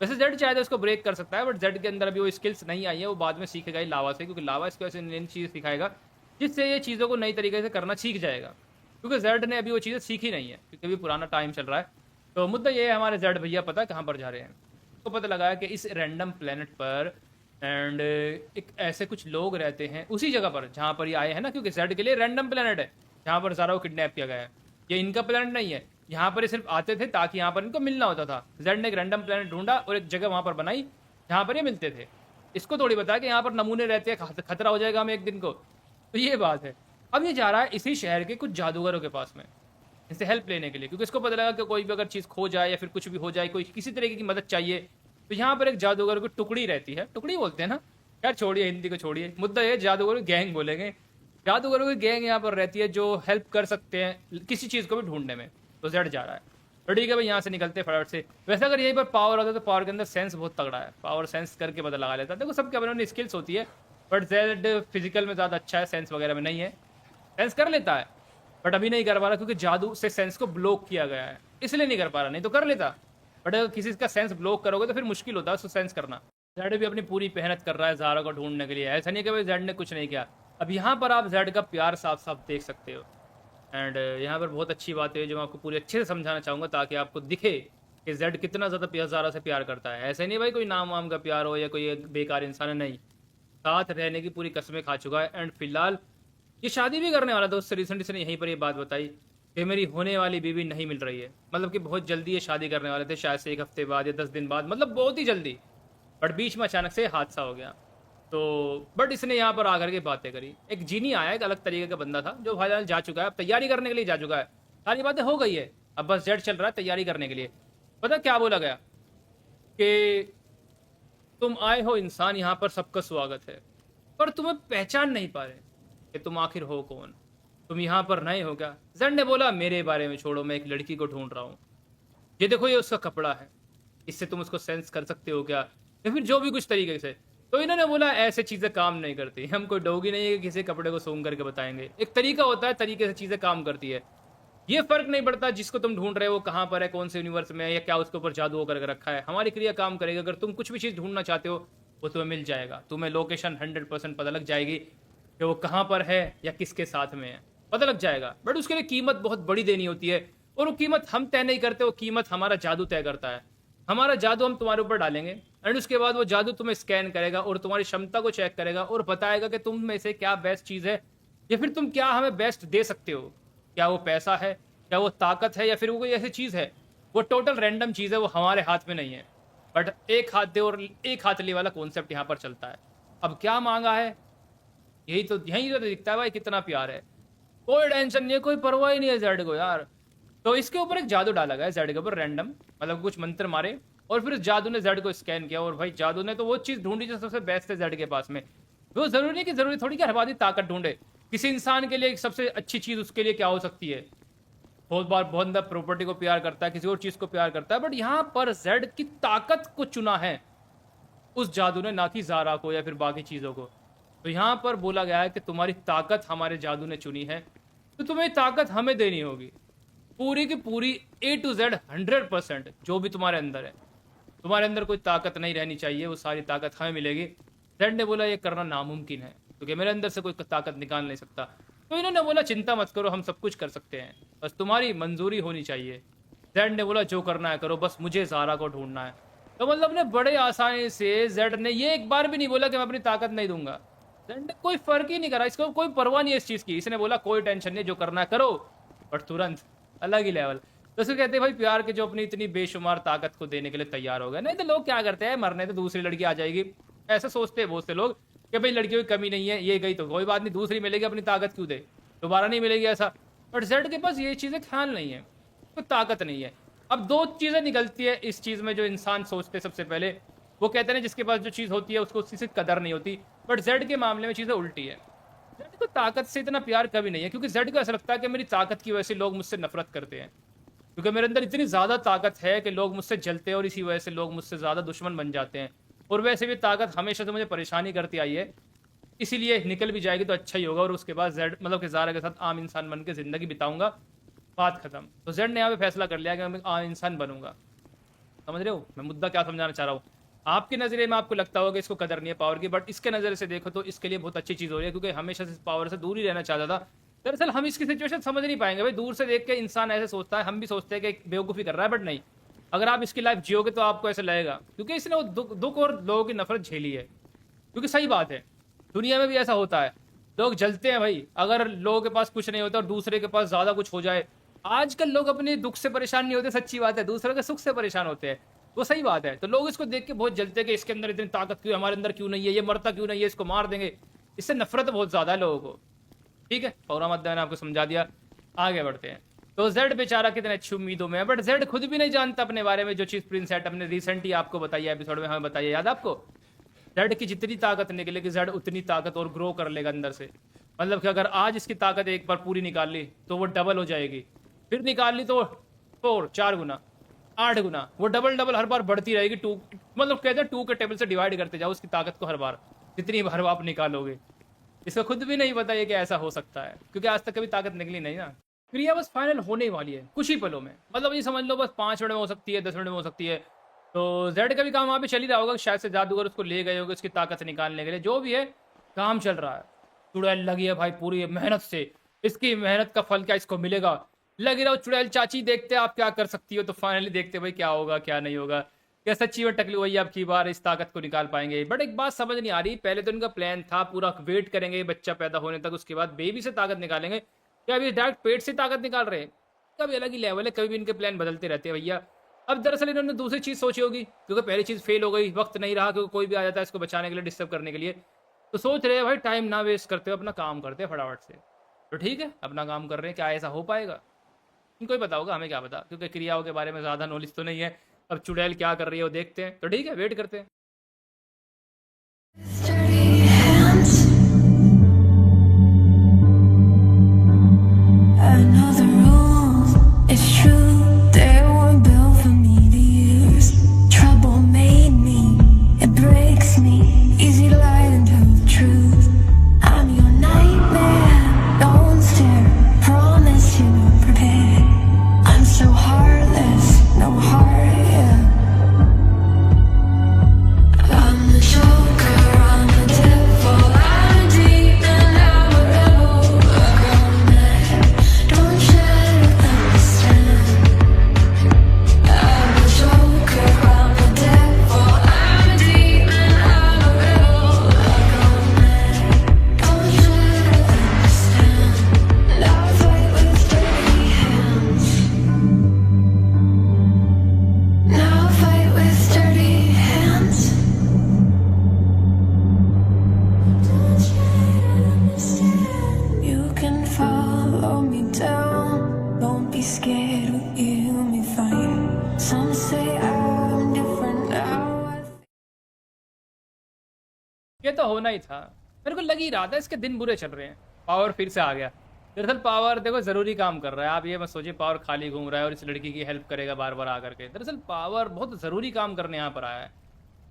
वैसे जेड चाहे तो इसको ब्रेक कर सकता है, बट जेड के अंदर अभी वो स्किल्स नहीं आई है। वो बाद में सीखेगा ही लावा से, क्योंकि लावा इसको ऐसे नई चीज़ सिखाएगा जिससे ये चीज़ों को नई तरीके से करना सीख जाएगा। क्योंकि जेड ने अभी वो चीज़ें सीखी नहीं है, क्योंकि अभी पुराना टाइम चल रहा है। तो मुद्दा ये है हमारे जेड भैया पता है कहाँ पर जा रहे हैं। तो पता लगा है कि इस रैंडम प्लेनेट पर एंड एक ऐसे कुछ लोग रहते हैं उसी जगह पर जहाँ पर ये आए हैं ना, क्योंकि जेड के लिए रैंडम प्लेनेट है जहाँ पर ज़ारा को किडनैप किया गया है। ये इनका प्लेनेट नहीं है। यहाँ पर ये सिर्फ आते थे ताकि यहाँ पर इनको मिलना होता था। जेड ने एक रैंडम प्लेनेट ढूंढा और एक जगह वहाँ पर बनाई जहाँ पर ये मिलते थे। इसको थोड़ी बताया कि यहाँ पर नमूने रहते हैं, खतरा हो जाएगा हमें एक दिन को। तो ये बात है। अब ये जा रहा है इसी शहर के कुछ जादूगरों के पास में इनसे हेल्प लेने के लिए, क्योंकि इसको पता लगा कि कोई भी अगर चीज़ खो जाए या फिर कुछ भी हो जाए, कोई किसी तरीके की मदद चाहिए, तो यहाँ पर एक जादूगर की टुकड़ी रहती है। टुकड़ी बोलते हैं ना, यार छोड़िए हिंदी को छोड़िए, मुद्दा ये जादूगर की गैंग बोलेंगे। जादूगरों की गैंग यहाँ पर रहती है जो हेल्प कर सकते हैं किसी चीज़ को भी ढूंढने में। तो जेड जा रहा है। तो ठीक है भाई यहाँ से निकलते फटाफट से। वैसे अगर यहीं पर पावर होता तो पावर के अंदर सेंस बहुत तगड़ा है, पावर सेंस करके पता लगा लेता। देखो सबके अपने अपनी स्किल्स होती है, बट जेड फिजिकल में ज़्यादा अच्छा है, सेंस वगैरह में नहीं है। सेंस कर लेता है बट अभी नहीं कर पा रहा क्योंकि जादू से सेंस को ब्लॉक किया गया है, इसलिए नहीं कर पा रहा, नहीं तो कर लेता। बट अगर किसी का सेंस ब्लॉक करोगे तो फिर मुश्किल होता है उसको सेंस करना। जेड भी अपनी पूरी मेहनत कर रहा है ज़ारा को ढूंढने के लिए। ऐसा नहीं कि भाई जेड ने कुछ नहीं किया। अब यहाँ पर आप जेड का प्यार साफ साफ देख सकते हो। एंड यहाँ पर बहुत अच्छी बात है जो मैं आपको पूरी अच्छे से समझाना चाहूँगा ताकि आपको दिखे कि जेड कितना ज़्यादा ज़ारा से प्यार करता है। ऐसे नहीं भाई कोई नाम वाम का प्यार हो या कोई एक बेकार इंसान है, नहीं, साथ रहने की पूरी कसमें खा चुका है। एंड फिलहाल ये शादी भी करने वाला था उससे। रिसेंटली इसने यहीं पर ये बात बताई कि मेरी होने वाली बीवी नहीं मिल रही है। मतलब कि बहुत जल्दी ये शादी करने वाले थे, शायद से 1 हफ्ते बाद या 10 दिन बाद, मतलब बहुत ही जल्दी। बट बीच में अचानक से हादसा हो गया। तो बट इसने यहाँ पर आकर के बातें करी। एक जीनी आया, एक अलग तरीके का बंदा था जो भाई जा चुका है, अब तैयारी करने के लिए जा चुका है। सारी बातें हो गई है, अब बस जेट चल रहा है तैयारी करने के लिए। पता क्या बोला गया कि तुम आए हो इंसान, यहाँ पर सबका स्वागत है, पर तुम्हें पहचान नहीं पा रहे कि तुम आखिर हो कौन, तुम यहाँ पर नए हो क्या। जेड ने बोला मेरे बारे में छोड़ो, मैं एक लड़की को ढूंढ रहा हूँ। ये देखो ये उसका कपड़ा है, इससे तुम उसको सेंस कर सकते हो क्या, या फिर जो भी कुछ तरीके से। तो इन्होंने बोला ऐसे चीज़ें काम नहीं करती, हम कोई डोगी नहीं है कि किसी कपड़े को सूंघ करके बताएंगे। एक तरीका होता है, तरीके से चीज़ें काम करती है। ये फ़र्क नहीं पड़ता जिसको तुम ढूंढ रहे हो कहाँ पर है, कौन से यूनिवर्स में है, या क्या उसके ऊपर जादू हो करके रखा है। हमारी क्रिया काम करेगी। अगर तुम कुछ भी चीज़ ढूंढना चाहते हो वो तुम्हें मिल जाएगा। तुम्हें लोकेशन 100% पता लग जाएगी कि वो कहाँ पर है या किसके साथ में है, पता लग जाएगा। बट उसके लिए कीमत बहुत बड़ी देनी होती है, और वो कीमत हम तय नहीं करते, वो कीमत हमारा जादू तय करता है। हमारा जादू हम तुम्हारे ऊपर डालेंगे, एंड उसके बाद वो जादू तुम्हें स्कैन करेगा और तुम्हारी क्षमता को चेक करेगा और बताएगा कि तुम में से क्या बेस्ट चीज़ है, या फिर तुम क्या हमें बेस्ट दे सकते हो। क्या वो पैसा है, क्या वो ताकत है, या फिर वो कोई ऐसी चीज़ है। वो टोटल रैंडम चीज़ है, वो हमारे हाथ में नहीं है। बट एक हाथ दे और एक हाथ ले वाला कॉन्सेप्ट यहाँ पर चलता है। अब क्या मांगा है, यही तो दिखता है भाई कितना प्यार है। कोई टेंशन नहीं है, कोई परवाह ही नहीं है जेड को यार। तो इसके ऊपर एक जादू डाला गया जेड के ऊपर रैंडम, मतलब कुछ मंत्र मारे और फिर जादू ने जेड को स्कैन किया, और भाई जादू ने तो वो चीज़ ढूंढी जो सबसे बेस्ट है जेड के पास में। वो जरूरी नहीं कि जरूरी थोड़ी कि हर बात ही ताकत ढूंढे। किसी इंसान के लिए सबसे अच्छी चीज़ उसके लिए क्या हो सकती है। बहुत बार बहुत बंदा प्रॉपर्टी को प्यार करता है, किसी और चीज़ को प्यार करता है, बट यहाँ पर जेड की ताकत को चुना है उस जादू ने, ना कि ज़ारा को या फिर बाकी चीज़ों को। तो यहाँ पर बोला गया है कि तुम्हारी ताकत हमारे जादू ने चुनी है, तो तुम्हें ताकत हमें देनी होगी पूरी की पूरी A to Z 100%। जो भी तुम्हारे अंदर है, तुम्हारे अंदर कोई ताकत नहीं रहनी चाहिए, वो सारी ताकत हमें मिलेगी। जेड ने बोला ये करना नामुमकिन है क्योंकि मेरे अंदर से कोई ताकत निकाल नहीं सकता। तो इन्होंने बोला चिंता मत करो, हम सब कुछ कर सकते हैं, बस तुम्हारी मंजूरी होनी चाहिए। जेड ने बोला जो करना है करो, बस मुझे ज़ारा को ढूंढना है। तो मतलब ने बड़े आसानी से जेड ने ये एक बार भी नहीं बोला कि मैं अपनी ताकत नहीं दूंगा। जेड ने कोई फर्क ही नहीं करा, इसको कोई परवाह नहीं है इस चीज़ की। इसने बोला कोई टेंशन नहीं, जो करना है करो, बट तुरंत अलग ही लेवल। तो उसको कहते हैं भाई प्यार के जो अपनी इतनी बेशुमार ताकत को देने के लिए तैयार हो गए। नहीं तो लोग क्या करते हैं, मरने तो दूसरी लड़की आ जाएगी, ऐसा सोचते हैं बहुत से लोग कि भाई लड़कियों की कमी नहीं है, ये गई तो कोई बात नहीं, दूसरी मिलेगी, अपनी ताकत क्यों दे, दोबारा नहीं मिलेगी ऐसा। बट जेड के पास ये चीज़ें ख्याल नहीं है, तो ताकत नहीं है। अब दो चीज़ें निकलती है इस चीज़ में जो इंसान सोचते सबसे पहले, वो कहते हैं जिसके पास जो चीज़ होती है उसको उसकी सिर्फ कदर नहीं होती। बट जेड के मामले में चीज़ें उल्टी है। जेड को ताकत से इतना प्यार कभी नहीं है, क्योंकि जेड को ऐसा लगता है कि मेरी ताकत की वजह से लोग मुझसे नफरत करते हैं, क्योंकि मेरे अंदर इतनी ज़्यादा ताकत है कि लोग मुझसे जलते हैं और इसी वजह से लोग मुझसे ज़्यादा दुश्मन बन जाते हैं। और वैसे भी ताकत हमेशा से मुझे परेशानी करती आई है, इसीलिए निकल भी जाएगी तो अच्छा ही होगा, और उसके बाद जेड मतलब कि ज़ारा के साथ आम इंसान बन के ज़िंदगी बिताऊंगा, बात खत्म। तो जेड ने यहाँ पे फैसला कर लिया कि मैं आम इंसान बनूंगा। समझ रहे हो मैं मुद्दा क्या समझाना चाह रहा हूँ। आपके नज़रिए में आपको लगता होगा कि इसको कदर नहीं है पावर की, बट इसके नज़र से देखो तो इसके लिए बहुत अच्छी चीज़ हो रही है, क्योंकि हमेशा से पावर से दूर ही रहना चाहता था। दरअसल हम इसकी सिचुएशन समझ नहीं पाएंगे भाई, दूर से देख के इंसान ऐसे सोचता है, हम भी सोचते हैं कि बेवकूफ़ी कर रहा है, बट नहीं, अगर आप इसकी लाइफ जियोगे तो आपको ऐसा लगेगा, क्योंकि इसने वो दुख और लोगों की नफरत झेली है। क्योंकि सही बात है, दुनिया में भी ऐसा होता है, लोग जलते हैं भाई अगर लोगों के पास कुछ नहीं होता और दूसरे के पास ज़्यादा कुछ हो जाए। आजकल लोग अपने दुख से परेशान नहीं होते, सच्ची बात है, दूसरों के सुख से परेशान होते हैं, वो सही बात है। तो लोग इसको देख के बहुत जलते हैं कि इसके अंदर इतनी ताकत क्यों, हमारे अंदर क्यों नहीं है, ये मरता क्यों नहीं है, इसको मार देंगे। इससे नफरत बहुत ज़्यादा है लोगों को। ठीक है, पौरा मत मैंने आपको समझा दिया, आगे बढ़ते हैं। तो जेड बेचारा कितने अच्छी उम्मीदों में है, बट जेड खुद भी नहीं जानता अपने बारे में जो चीज़ प्रिंस एटम ने रिसेंटली आपको बताई है, एपिसोड में हमें बताइए, याद आपको। जेड की जितनी ताकत निकलेगी जेड उतनी ताकत और ग्रो कर लेगा अंदर से। मतलब कि अगर आज इसकी ताकत एक बार पूरी निकाल ली तो वो डबल हो जाएगी, फिर निकाल ली तो 4 गुना 8 गुना, वो डबल हर बार बढ़ती रहेगी। 2 मतलब कहते हैं 2 के टेबल से डिवाइड करते जाओ उसकी ताकत को हर बार, जितनी बार आप निकालोगे। इसका खुद भी नहीं पता है कि ऐसा हो सकता है, क्योंकि आज तक कभी ताकत निकली नहीं ना। क्रिया बस फाइनल होने वाली है कुछ ही पलों में, मतलब ये समझ लो बस 5 मिनट में हो सकती है, 10 मिनट में हो सकती है। तो जेड का भी काम वहाँ पे चल ही रहा होगा, शायद से जादूगर उसको ले गए होंगे उसकी ताकत से निकालने के लिए, जो भी है काम चल रहा है। चुड़ैल लगी है भाई पूरी मेहनत से, इसकी मेहनत का फल क्या इसको मिलेगा, लगी रहो चुड़ैल चाची, देखते आप क्या कर सकती हो। तो फाइनली देखते भाई क्या होगा क्या नहीं होगा, क्या सच्ची में टकलू भैया अब की बार इस ताकत को निकाल पाएंगे। बट एक बात समझ नहीं आ रही, पहले तो इनका प्लान था पूरा वेट करेंगे बच्चा पैदा होने तक, उसके बाद बेबी से ताकत निकालेंगे, क्या अभी डायरेक्ट पेट से ताकत निकाल रहे हैं। कभी अलग ही लेवल है, कभी भी इनके प्लान बदलते रहते हैं भैया। अब दरअसल इन्होंने दूसरी चीज़ सोची होगी, क्योंकि पहली चीज़ फेल हो गई, वक्त नहीं रहा, क्योंकि कोई भी आ जाता है इसको बचाने के लिए, डिस्टर्ब करने के लिए। तो सोच रहे हैं भाई टाइम ना वेस्ट करते हो, अपना काम करते हैं फटाफट से। तो ठीक है, अपना काम कर रहे हैं, क्या ऐसा हो पाएगा इनको ही पता होगा, हमें क्या पता, क्योंकि क्रियाओं के बारे में ज़्यादा नॉलेज तो नहीं है। अब चुड़ैल क्या कर रही है वो देखते हैं। तो ठीक है, वेट करते हैं। Dirty hands. I know the rules. It's true. They were built for me to use. Trouble made me. It breaks me. Easy तो होना ही था। मेरे को लग ही रहा था इसके दिन बुरे चल रहे हैं। पावर फिर से आ गया। दरअसल पावर देखो ज़रूरी काम कर रहा है। आप ये मत सोचिए पावर खाली घूम रहा है और इस लड़की की हेल्प करेगा बार-बार आकर के। दरअसल पावर बहुत ज़रूरी काम करने यहाँ पर आया है।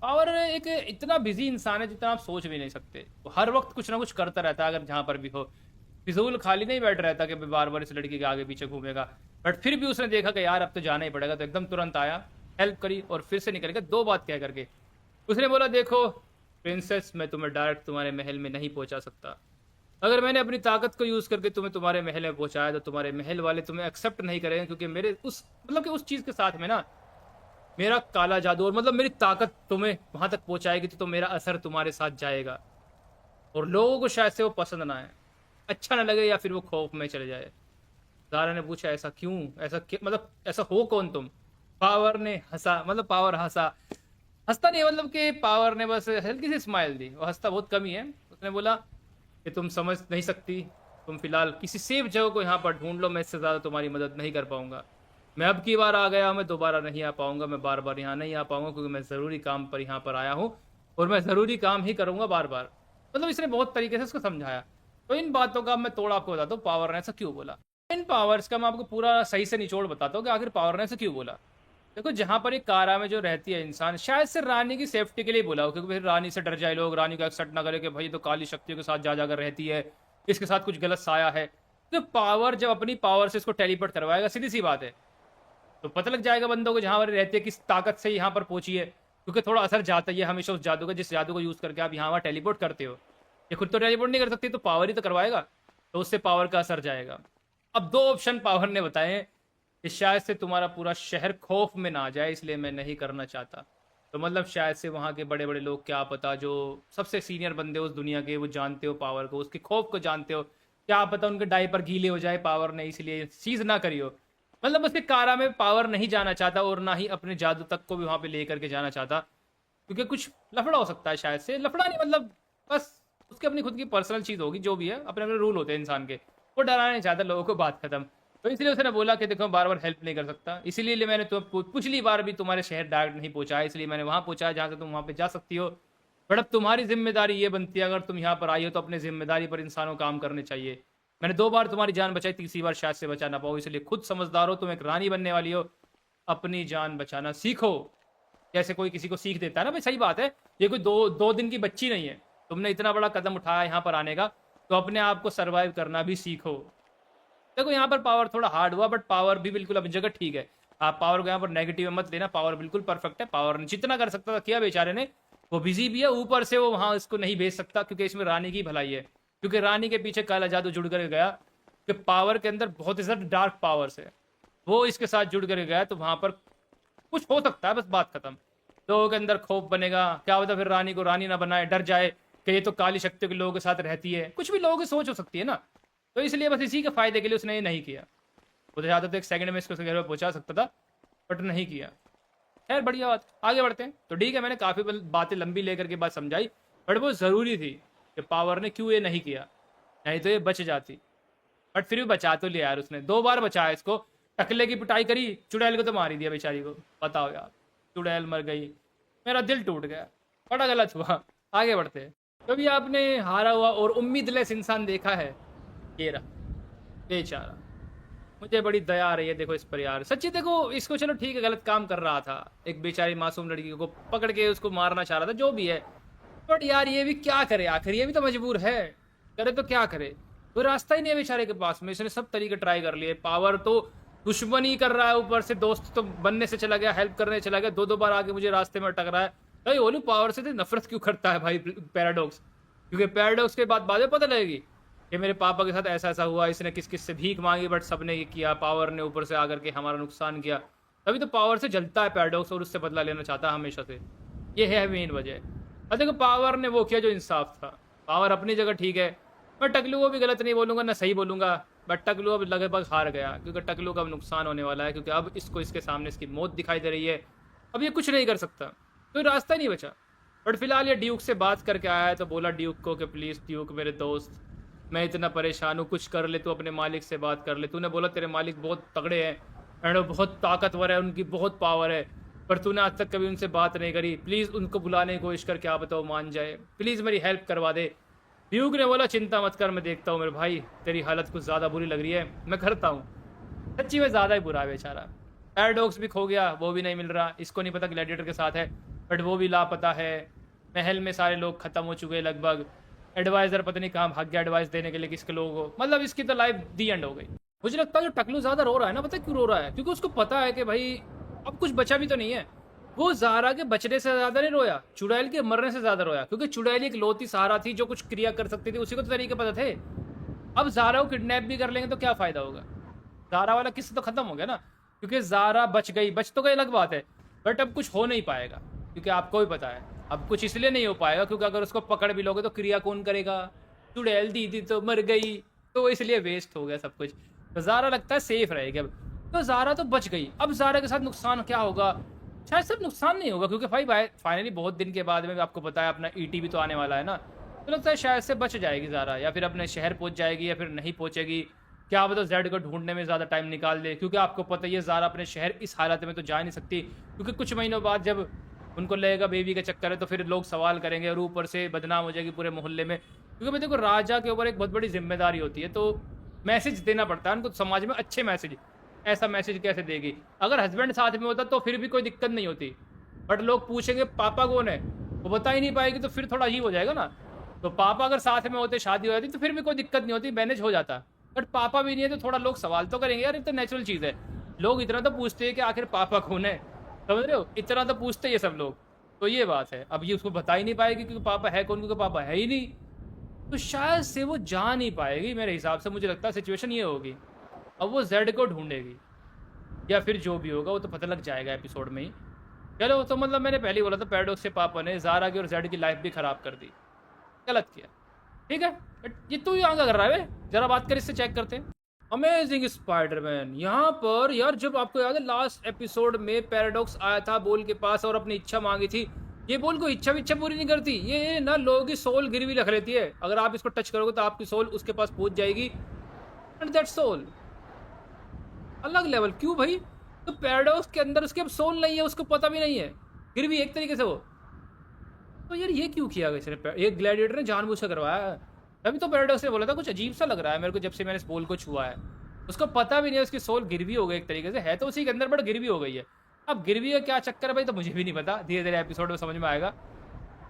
पावर एक इतना बिज़ी इंसान है जितना आप सोच भी नहीं सकते। वो हर वक़्त कुछ ना कुछ करता रहता है अगर जहाँ पर भी हो। फिज़ूल खाली नहीं बैठ रहता कि बार-बार इस लड़की के आगे-पीछे घूमेगा। बट फिर भी उसने देखा कि यार अब तो जाना ही पड़ेगा, तो एकदम तुरंत आया, हेल्प करी और फिर से निकल गया 2 बात कह कर के। उसने बोला देखो प्रिंसेस, मैं तुम्हें डायरेक्ट तुम्हारे महल में नहीं पहुँचा सकता। अगर मैंने अपनी ताकत को यूज़ करके तुम्हें तुम्हारे महल में पहुँचाया तो तुम्हारे महल वाले तुम्हें एक्सेप्ट नहीं करेंगे, क्योंकि मेरे उस मतलब कि उस चीज़ के साथ में ना मेरा काला जादू और मतलब मेरी ताकत तुम्हें वहाँ तक पहुँचाएगी तो मेरा असर तुम्हारे साथ जाएगा और लोगों को शायद से वो पसंद ना आए, अच्छा ना लगे या फिर वो खौफ में चले जाए। ज़ारा ने पूछा ऐसा क्यों? ऐसा मतलब ऐसा हो कौन तुम? पावर ने हँसा, मतलब पावर हँसा। हँसता नहीं मतलब कि पावर ने बस हल्की सी स्माइल दी। वो हँसता बहुत कम ही है। उसने बोला कि तुम समझ नहीं सकती, तुम फिलहाल किसी सेफ जगह को यहाँ पर ढूंढ लो, मैं इससे ज़्यादा तुम्हारी मदद नहीं कर पाऊंगा। मैं अब की बार आ गया, मैं दोबारा नहीं आ पाऊंगा, मैं बार बार यहाँ नहीं आ पाऊंगा क्योंकि मैं ज़रूरी काम पर यहाँ पर आया हूँ और मैं ज़रूरी काम ही करूँगा बार बार। मतलब इसने बहुत तरीके से उसको समझाया। तो इन बातों का मैं तोड़ आपको बताता हूँ पावर ने ऐसा क्यों बोला। इन पावर्स का मैं आपको पूरा सही से निचोड़ बताता हूँ कि आखिर पावर ने ऐसा क्यों बोला। देखो जहाँ पर एक कारा में जो रहती है इंसान, शायद से रानी की सेफ्टी के लिए बोला हो, क्योंकि फिर रानी से डर जाए लोग, रानी को एक्सेप्ट ना करे कि भाई तो काली शक्तियों के साथ जा जाकर रहती है, इसके साथ कुछ गलत साया है। तो पावर जब अपनी पावर से इसको टेलीपोर्ट करवाएगा, सीधी सी बात है, तो पता लग जाएगा बंदों को जहाँ पर रहती है किस ताकत से यहाँ पर पहुंची है, क्योंकि थोड़ा असर जाता ही है हमेशा उस जादू का जिस जादू को यूज़ करके आप यहाँ वहाँ टेलीपोर्ट करते हो। ये खुद तो टेलीपोर्ट नहीं कर सकती तो पावर ही तो करवाएगा, तो उससे पावर का असर जाएगा। अब 2 ऑप्शन पावर ने बताए हैं कि शायद से तुम्हारा पूरा शहर खौफ में ना आ जाए, इसलिए मैं नहीं करना चाहता। तो मतलब शायद से वहाँ के बड़े बड़े लोग, क्या पता जो सबसे सीनियर बंदे उस दुनिया के, वो जानते हो पावर को, उसके खौफ को जानते हो, क्या पता उनके डायपर गीले हो जाए पावर ने, इसलिए चीज़ ना करी हो। मतलब उसके कारा में पावर नहीं जाना चाहता और ना ही अपने जादू तक को भी वहाँ पे लेकर के जाना चाहता, क्योंकि कुछ लफड़ा हो सकता है। शायद से लफड़ा नहीं, मतलब बस उसकी अपनी खुद की पर्सनल चीज़ होगी, जो भी है अपने अपने रूल होते हैं इंसान के, वो डराना नहीं चाहता लोगों को, बात खत्म। तो इसलिए उसने बोला कि देखो बार बार हेल्प नहीं कर सकता, इसीलिए मैंने तुम्हें पिछली बार भी तुम्हारे शहर डायरेक्ट नहीं पहुंचाया, इसलिए मैंने वहाँ पहुंचाया जहाँ से तुम वहाँ पे जा सकती हो। बट अब तुम्हारी जिम्मेदारी ये बनती है, अगर तुम यहाँ पर आई हो तो अपनी जिम्मेदारी पर इंसानों काम करने चाहिए। मैंने 2 बार तुम्हारी जान बचाई, तीसरी बार शायद से बचा ना पाओ, इसलिए खुद समझदार हो, तुम एक रानी बनने वाली हो, अपनी जान बचाना सीखो। जैसे कोई किसी को सीख देता है ना भाई, सही बात है, ये कोई दो दिन की बच्ची नहीं है, तुमने इतना बड़ा कदम उठाया यहाँ पर आने का, तो अपने आप को सर्वाइव करना भी सीखो। देखो यहाँ पर पावर थोड़ा हार्ड हुआ, बट पावर भी बिल्कुल अपनी जगह ठीक है। आप पावर को यहाँ पर नेगेटिव में मत लेना, पावर बिल्कुल परफेक्ट है। पावर ने जितना कर सकता था किया बेचारे ने, वो बिजी भी है, ऊपर से वो वहाँ इसको नहीं भेज सकता क्योंकि इसमें रानी की भलाई है, क्योंकि रानी के पीछे काला जादू जुड़ कर गया कि पावर के अंदर बहुत ही ज़्यादा डार्क पावर्स है, वो इसके साथ जुड़ कर गया, तो वहाँ पर कुछ हो सकता है, बस बात खत्म। लोगों के अंदर खौफ बनेगा, क्या होता फिर रानी को रानी ना बनाए, डर जाए कि ये तो काली शक्तियों के लोगों के साथ रहती है, कुछ भी लोगों की सोच हो सकती है ना। तो इसलिए बस इसी के फायदे के लिए उसने ये नहीं किया। वो तो चाहता तो 1 सेकंड में इसको घर में पहुंचा सकता था, बट नहीं किया। खैर बढ़िया बात, आगे बढ़ते हैं। तो ठीक है, मैंने काफ़ी बातें लंबी लेकर के बात समझाई, बट वो ज़रूरी थी कि पावर ने क्यों ये नहीं किया, नहीं तो ये बच जाती। बट फिर भी बचा तो लिया यार उसने, 2 बार बचाया इसको। टकले की पिटाई करी, चुड़ैल को तो मार ही दिया बेचारी को। बताओ यार, चुड़ैल मर गई, मेरा दिल टूट गया, बड़ा गलत हुआ। आगे बढ़ते हैं। कभी आपने हारा हुआ और उम्मीदलेस इंसान देखा है? ये रहा बेचारा, मुझे बड़ी दया आ रही है देखो इस पर यार, सच्ची। देखो इसको, चलो ठीक है गलत काम कर रहा था, एक बेचारी मासूम लड़की को पकड़ के उसको मारना चाह रहा था, जो भी है, बट यार ये भी क्या करे, आखिर ये भी तो मजबूर है, करे तो क्या करे, कोई रास्ता ही नहीं है बेचारे के पास में। इसने सब तरीके ट्राई कर लिए, पावर तो दुश्मनी कर रहा है, ऊपर से दोस्त तो बनने से चला गया, हेल्प करने चला गया, 2 बार आके मुझे रास्ते में अटक रहा है। भाई बोलूँ पावर से तो नफरत क्यों करता है भाई पैराडॉक्स, क्योंकि पैराडॉक्स के बाद पता लगेगी कि मेरे पापा के साथ ऐसा ऐसा हुआ, इसने किस किस से भीख मांगी, बट सबने ये किया, पावर ने ऊपर से आकर के हमारा नुकसान किया। तभी तो पावर से जलता है पैराडॉक्स और उससे बदला लेना चाहता है हमेशा से, ये है मेन वजह। और देखो पावर ने वो किया जो इंसाफ था, पावर अपनी जगह ठीक है। मैं टकलू को भी गलत नहीं बोलूँगा ना सही बोलूँगा, बट टकलू अब लगभग हार गया, क्योंकि टकलू का अब नुकसान होने वाला है, क्योंकि अब इसको इसके सामने इसकी मौत दिखाई दे रही है, अब ये कुछ नहीं कर सकता, कोई रास्ता नहीं बचा। बट फिलहाल ये ड्यूक से बात करके आया है, तो बोला ड्यूक को कि प्लीज़ ड्यूक मेरे दोस्त, मैं इतना परेशान हूँ, कुछ कर ले, तू अपने मालिक से बात कर ले। तूने बोला तेरे मालिक बहुत तगड़े हैं एंड वो बहुत ताकतवर है, उनकी बहुत पावर है, पर तूने आज तक कभी उनसे बात नहीं करी, प्लीज़ उनको बुलाने की कोशिश कर, क्या बताओ मान जाए, प्लीज़ मेरी हेल्प करवा दे। ड्यूक ने बोला चिंता मत कर, मैं देखता हूँ मेरे भाई, तेरी हालत कुछ ज़्यादा बुरी लग रही है, मैं करता हूँ। सच्ची में ज़्यादा ही बुरा है बेचारा। पैराडॉक्स भी खो गया, वो भी नहीं मिल रहा, इसको नहीं पता ग्लैडिएटर के साथ है, बट वो भी लापता है। महल में सारे लोग खत्म हो चुके हैं लगभग। एडवाइज़र पता नहीं कहाँ भाग गया एडवाइस देने के लिए किसके लोगों को, मतलब इसकी तो लाइफ दी एंड हो गई। मुझे लगता है जो टकलू ज़्यादा रो रहा है ना, पता है क्यों रो रहा है? क्योंकि उसको पता है कि भाई अब कुछ बचा भी तो नहीं है। वो ज़ारा के बचने से ज़्यादा नहीं रोया, चुड़ैल के मरने से ज़्यादा रोया, क्योंकि चुड़ैल एक लौती सहारा थी जो कुछ क्रिया कर सकती थी, उसी को तो तरीके पता थे। अब ज़ारा को किडनैप भी कर लेंगे तो क्या फ़ायदा होगा? ज़ारा वाला किस्सा तो ख़त्म हो गया ना, क्योंकि ज़ारा बच गई, बच तो गई अलग बात है, बट अब कुछ हो नहीं पाएगा, क्योंकि आपको भी पता है अब कुछ इसलिए नहीं हो पाएगा क्योंकि अगर उसको पकड़ भी लोगे तो क्रिया कौन करेगा? चुड़ैल दीदी तो मर गई, तो इसलिए वेस्ट हो गया सब कुछ। तो ज़ारा लगता है सेफ रहेगी अब। तो ज़ारा तो बच गई, अब ज़ारा के साथ नुकसान क्या होगा? शायद सब नुकसान नहीं होगा, क्योंकि भाई फाइनली बहुत दिन के बाद में आपको पता है अपना ईटी भी तो आने वाला है ना, तो लगता है शायद से बच जाएगी ज़ारा, या फिर अपने शहर पहुंच जाएगी या फिर नहीं पहुंचेगी, क्या पता जेड को ढूंढने में ज़्यादा टाइम निकाल दे, क्योंकि आपको पता ही है ज़ारा अपने शहर इस हालत में तो जा नहीं सकती, क्योंकि कुछ महीनों बाद जब उनको लगेगा बेबी का चक्कर है तो फिर लोग सवाल करेंगे और ऊपर से बदनाम हो जाएगी पूरे मोहल्ले में, क्योंकि भाई देखो राजा के ऊपर एक बहुत बड़ी जिम्मेदारी होती है, तो मैसेज देना पड़ता है उनको समाज में, अच्छे मैसेज। ऐसा मैसेज कैसे देगी? अगर हस्बैंड साथ में होता तो फिर भी कोई दिक्कत नहीं होती, बट लोग पूछेंगे पापा कौन है, वो बता ही नहीं पाएगी तो फिर थोड़ा अजीब हो जाएगा ना। तो पापा अगर साथ में होते, शादी हो जाती तो फिर भी कोई दिक्कत नहीं होती, मैनेज हो जाता, बट पापा भी नहीं है तो थोड़ा लोग सवाल तो करेंगे यार, ये तो नेचुरल चीज़ है। लोग इतना तो पूछते हैं कि आखिर पापा कौन है, समझ रहे हो, इतना तो पूछते ही है सब लोग। तो ये बात है, अब ये उसको बता ही नहीं पाएगी क्योंकि पापा है कौन, क्योंकि पापा है ही नहीं, तो शायद से वो जा नहीं पाएगी। मेरे हिसाब से मुझे लगता है सिचुएशन ये होगी, अब वो जेड को ढूंढेगी या फिर जो भी होगा वो तो पता लग जाएगा एपिसोड में ही। चलो, तो मतलब मैंने पहले ही बोला था पैराडॉक्स के पापा ने ज़ारा की और जेड की लाइफ भी ख़राब कर दी, गलत किया, ठीक है, बट ये तू यहाँ क्या कर रहा है? जरा बात कर, इससे चेक करते हैं। अमेजिंग स्पाइडरमैन यहाँ पर यार, जब आपको याद है लास्ट एपिसोड में पैराडॉक्स आया था बोल के पास और अपनी इच्छा मांगी थी, ये बोल को इच्छा विच्छा पूरी नहीं करती, ये ना लोगों की सोल गिरवी रख लेती है, अगर आप इसको टच करोगे तो आपकी सोल उसके पास पहुंच जाएगी, एंड दैट सोल अलग लेवल। क्यों भाई? तो पैराडॉक्स के अंदर उसके अब सोल नहीं है, उसको पता भी नहीं है, फिर भी एक तरीके से वो, तो यार ये क्यों किया गया? ये ग्लैडिएटर ने जानबूझ कर करवाया। अभी तो पैराडॉक्स ने बोला था कुछ अजीब सा लग रहा है मेरे को जब से मैंने इस बोल को छुआ है, उसको पता भी नहीं है, उसकी सोल गिरवी हो गई एक तरीके से, है तो उसी के अंदर बट गिरवी हो गई है। अब गिरवी का क्या चक्कर है भाई, तो मुझे भी नहीं पता, धीरे धीरे एपिसोड में समझ में आएगा,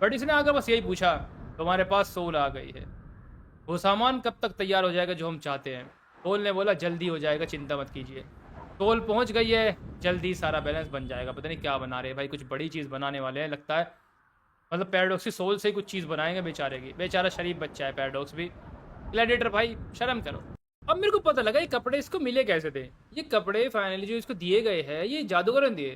बट इसने आकर बस यही पूछा तुम्हारे पास सोल आ गई है, वो सामान कब तक तैयार हो जाएगा जो हम चाहते हैं? सोल ने बोला जल्दी हो जाएगा, चिंता मत कीजिए, सोल पहुंच गई है, जल्दी सारा बैलेंस बन जाएगा। पता नहीं क्या बना रहे हैं भाई, कुछ बड़ी चीज़ बनाने वाले हैं लगता है, मतलब पैराडॉक्स की सोल से ही कुछ चीज़ बनाएंगे बेचारे की, बेचारा शरीफ बच्चा है पैराडॉक्स भी। ग्लैडिएटर भाई शर्म करो। अब मेरे को पता लगा ये कपड़े इसको मिले कैसे थे, ये कपड़े फाइनली जो इसको दिए गए हैं ये जादूगर ने दिए।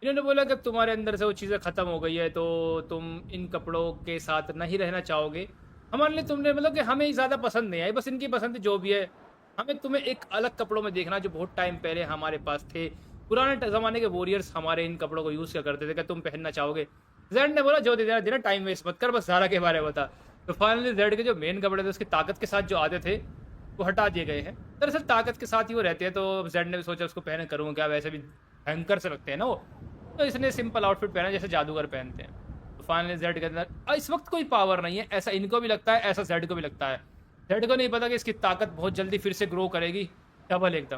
इन्होंने बोला कि तुम्हारे अंदर से वो चीज़ें ख़त्म हो गई है तो तुम इन कपड़ों के साथ नहीं रहना चाहोगे, हमारे लिए तुमने मतलब कि हमें ज़्यादा पसंद नहीं आई, बस इनकी पसंद जो भी है, हमें तुम्हें एक अलग कपड़ों में देखना जो बहुत टाइम पहले हमारे पास थे, पुराने ज़माने के वॉरियर्स हमारे इन कपड़ों को यूज़ क्या करते थे, क्या तुम पहनना चाहोगे? जेड ने बोला जो दे देना, टाइम वेस्ट मत कर, बस ज़ारा के बारे में बता। तो फाइनली जेड के जो मेन कपड़े थे उसकी ताकत के साथ जो आते थे वो हटा दिए गए हैं, दरअसल ताकत के साथ ही वो रहते हैं, तो जेड ने भी सोचा उसको पहने करूँगा क्या, वैसे भी भयंकर से लगते हैं ना वो, तो इसने सिंपल आउटफिट पहना जैसे जादूगर पहनते हैं। तो फाइनली जेड के अंदर इस वक्त कोई पावर नहीं है, ऐसा इनको भी लगता है, ऐसा जेड को भी लगता है। जेड को नहीं पता कि इसकी ताकत बहुत जल्दी फिर से ग्रो करेगी, डबल एकदम,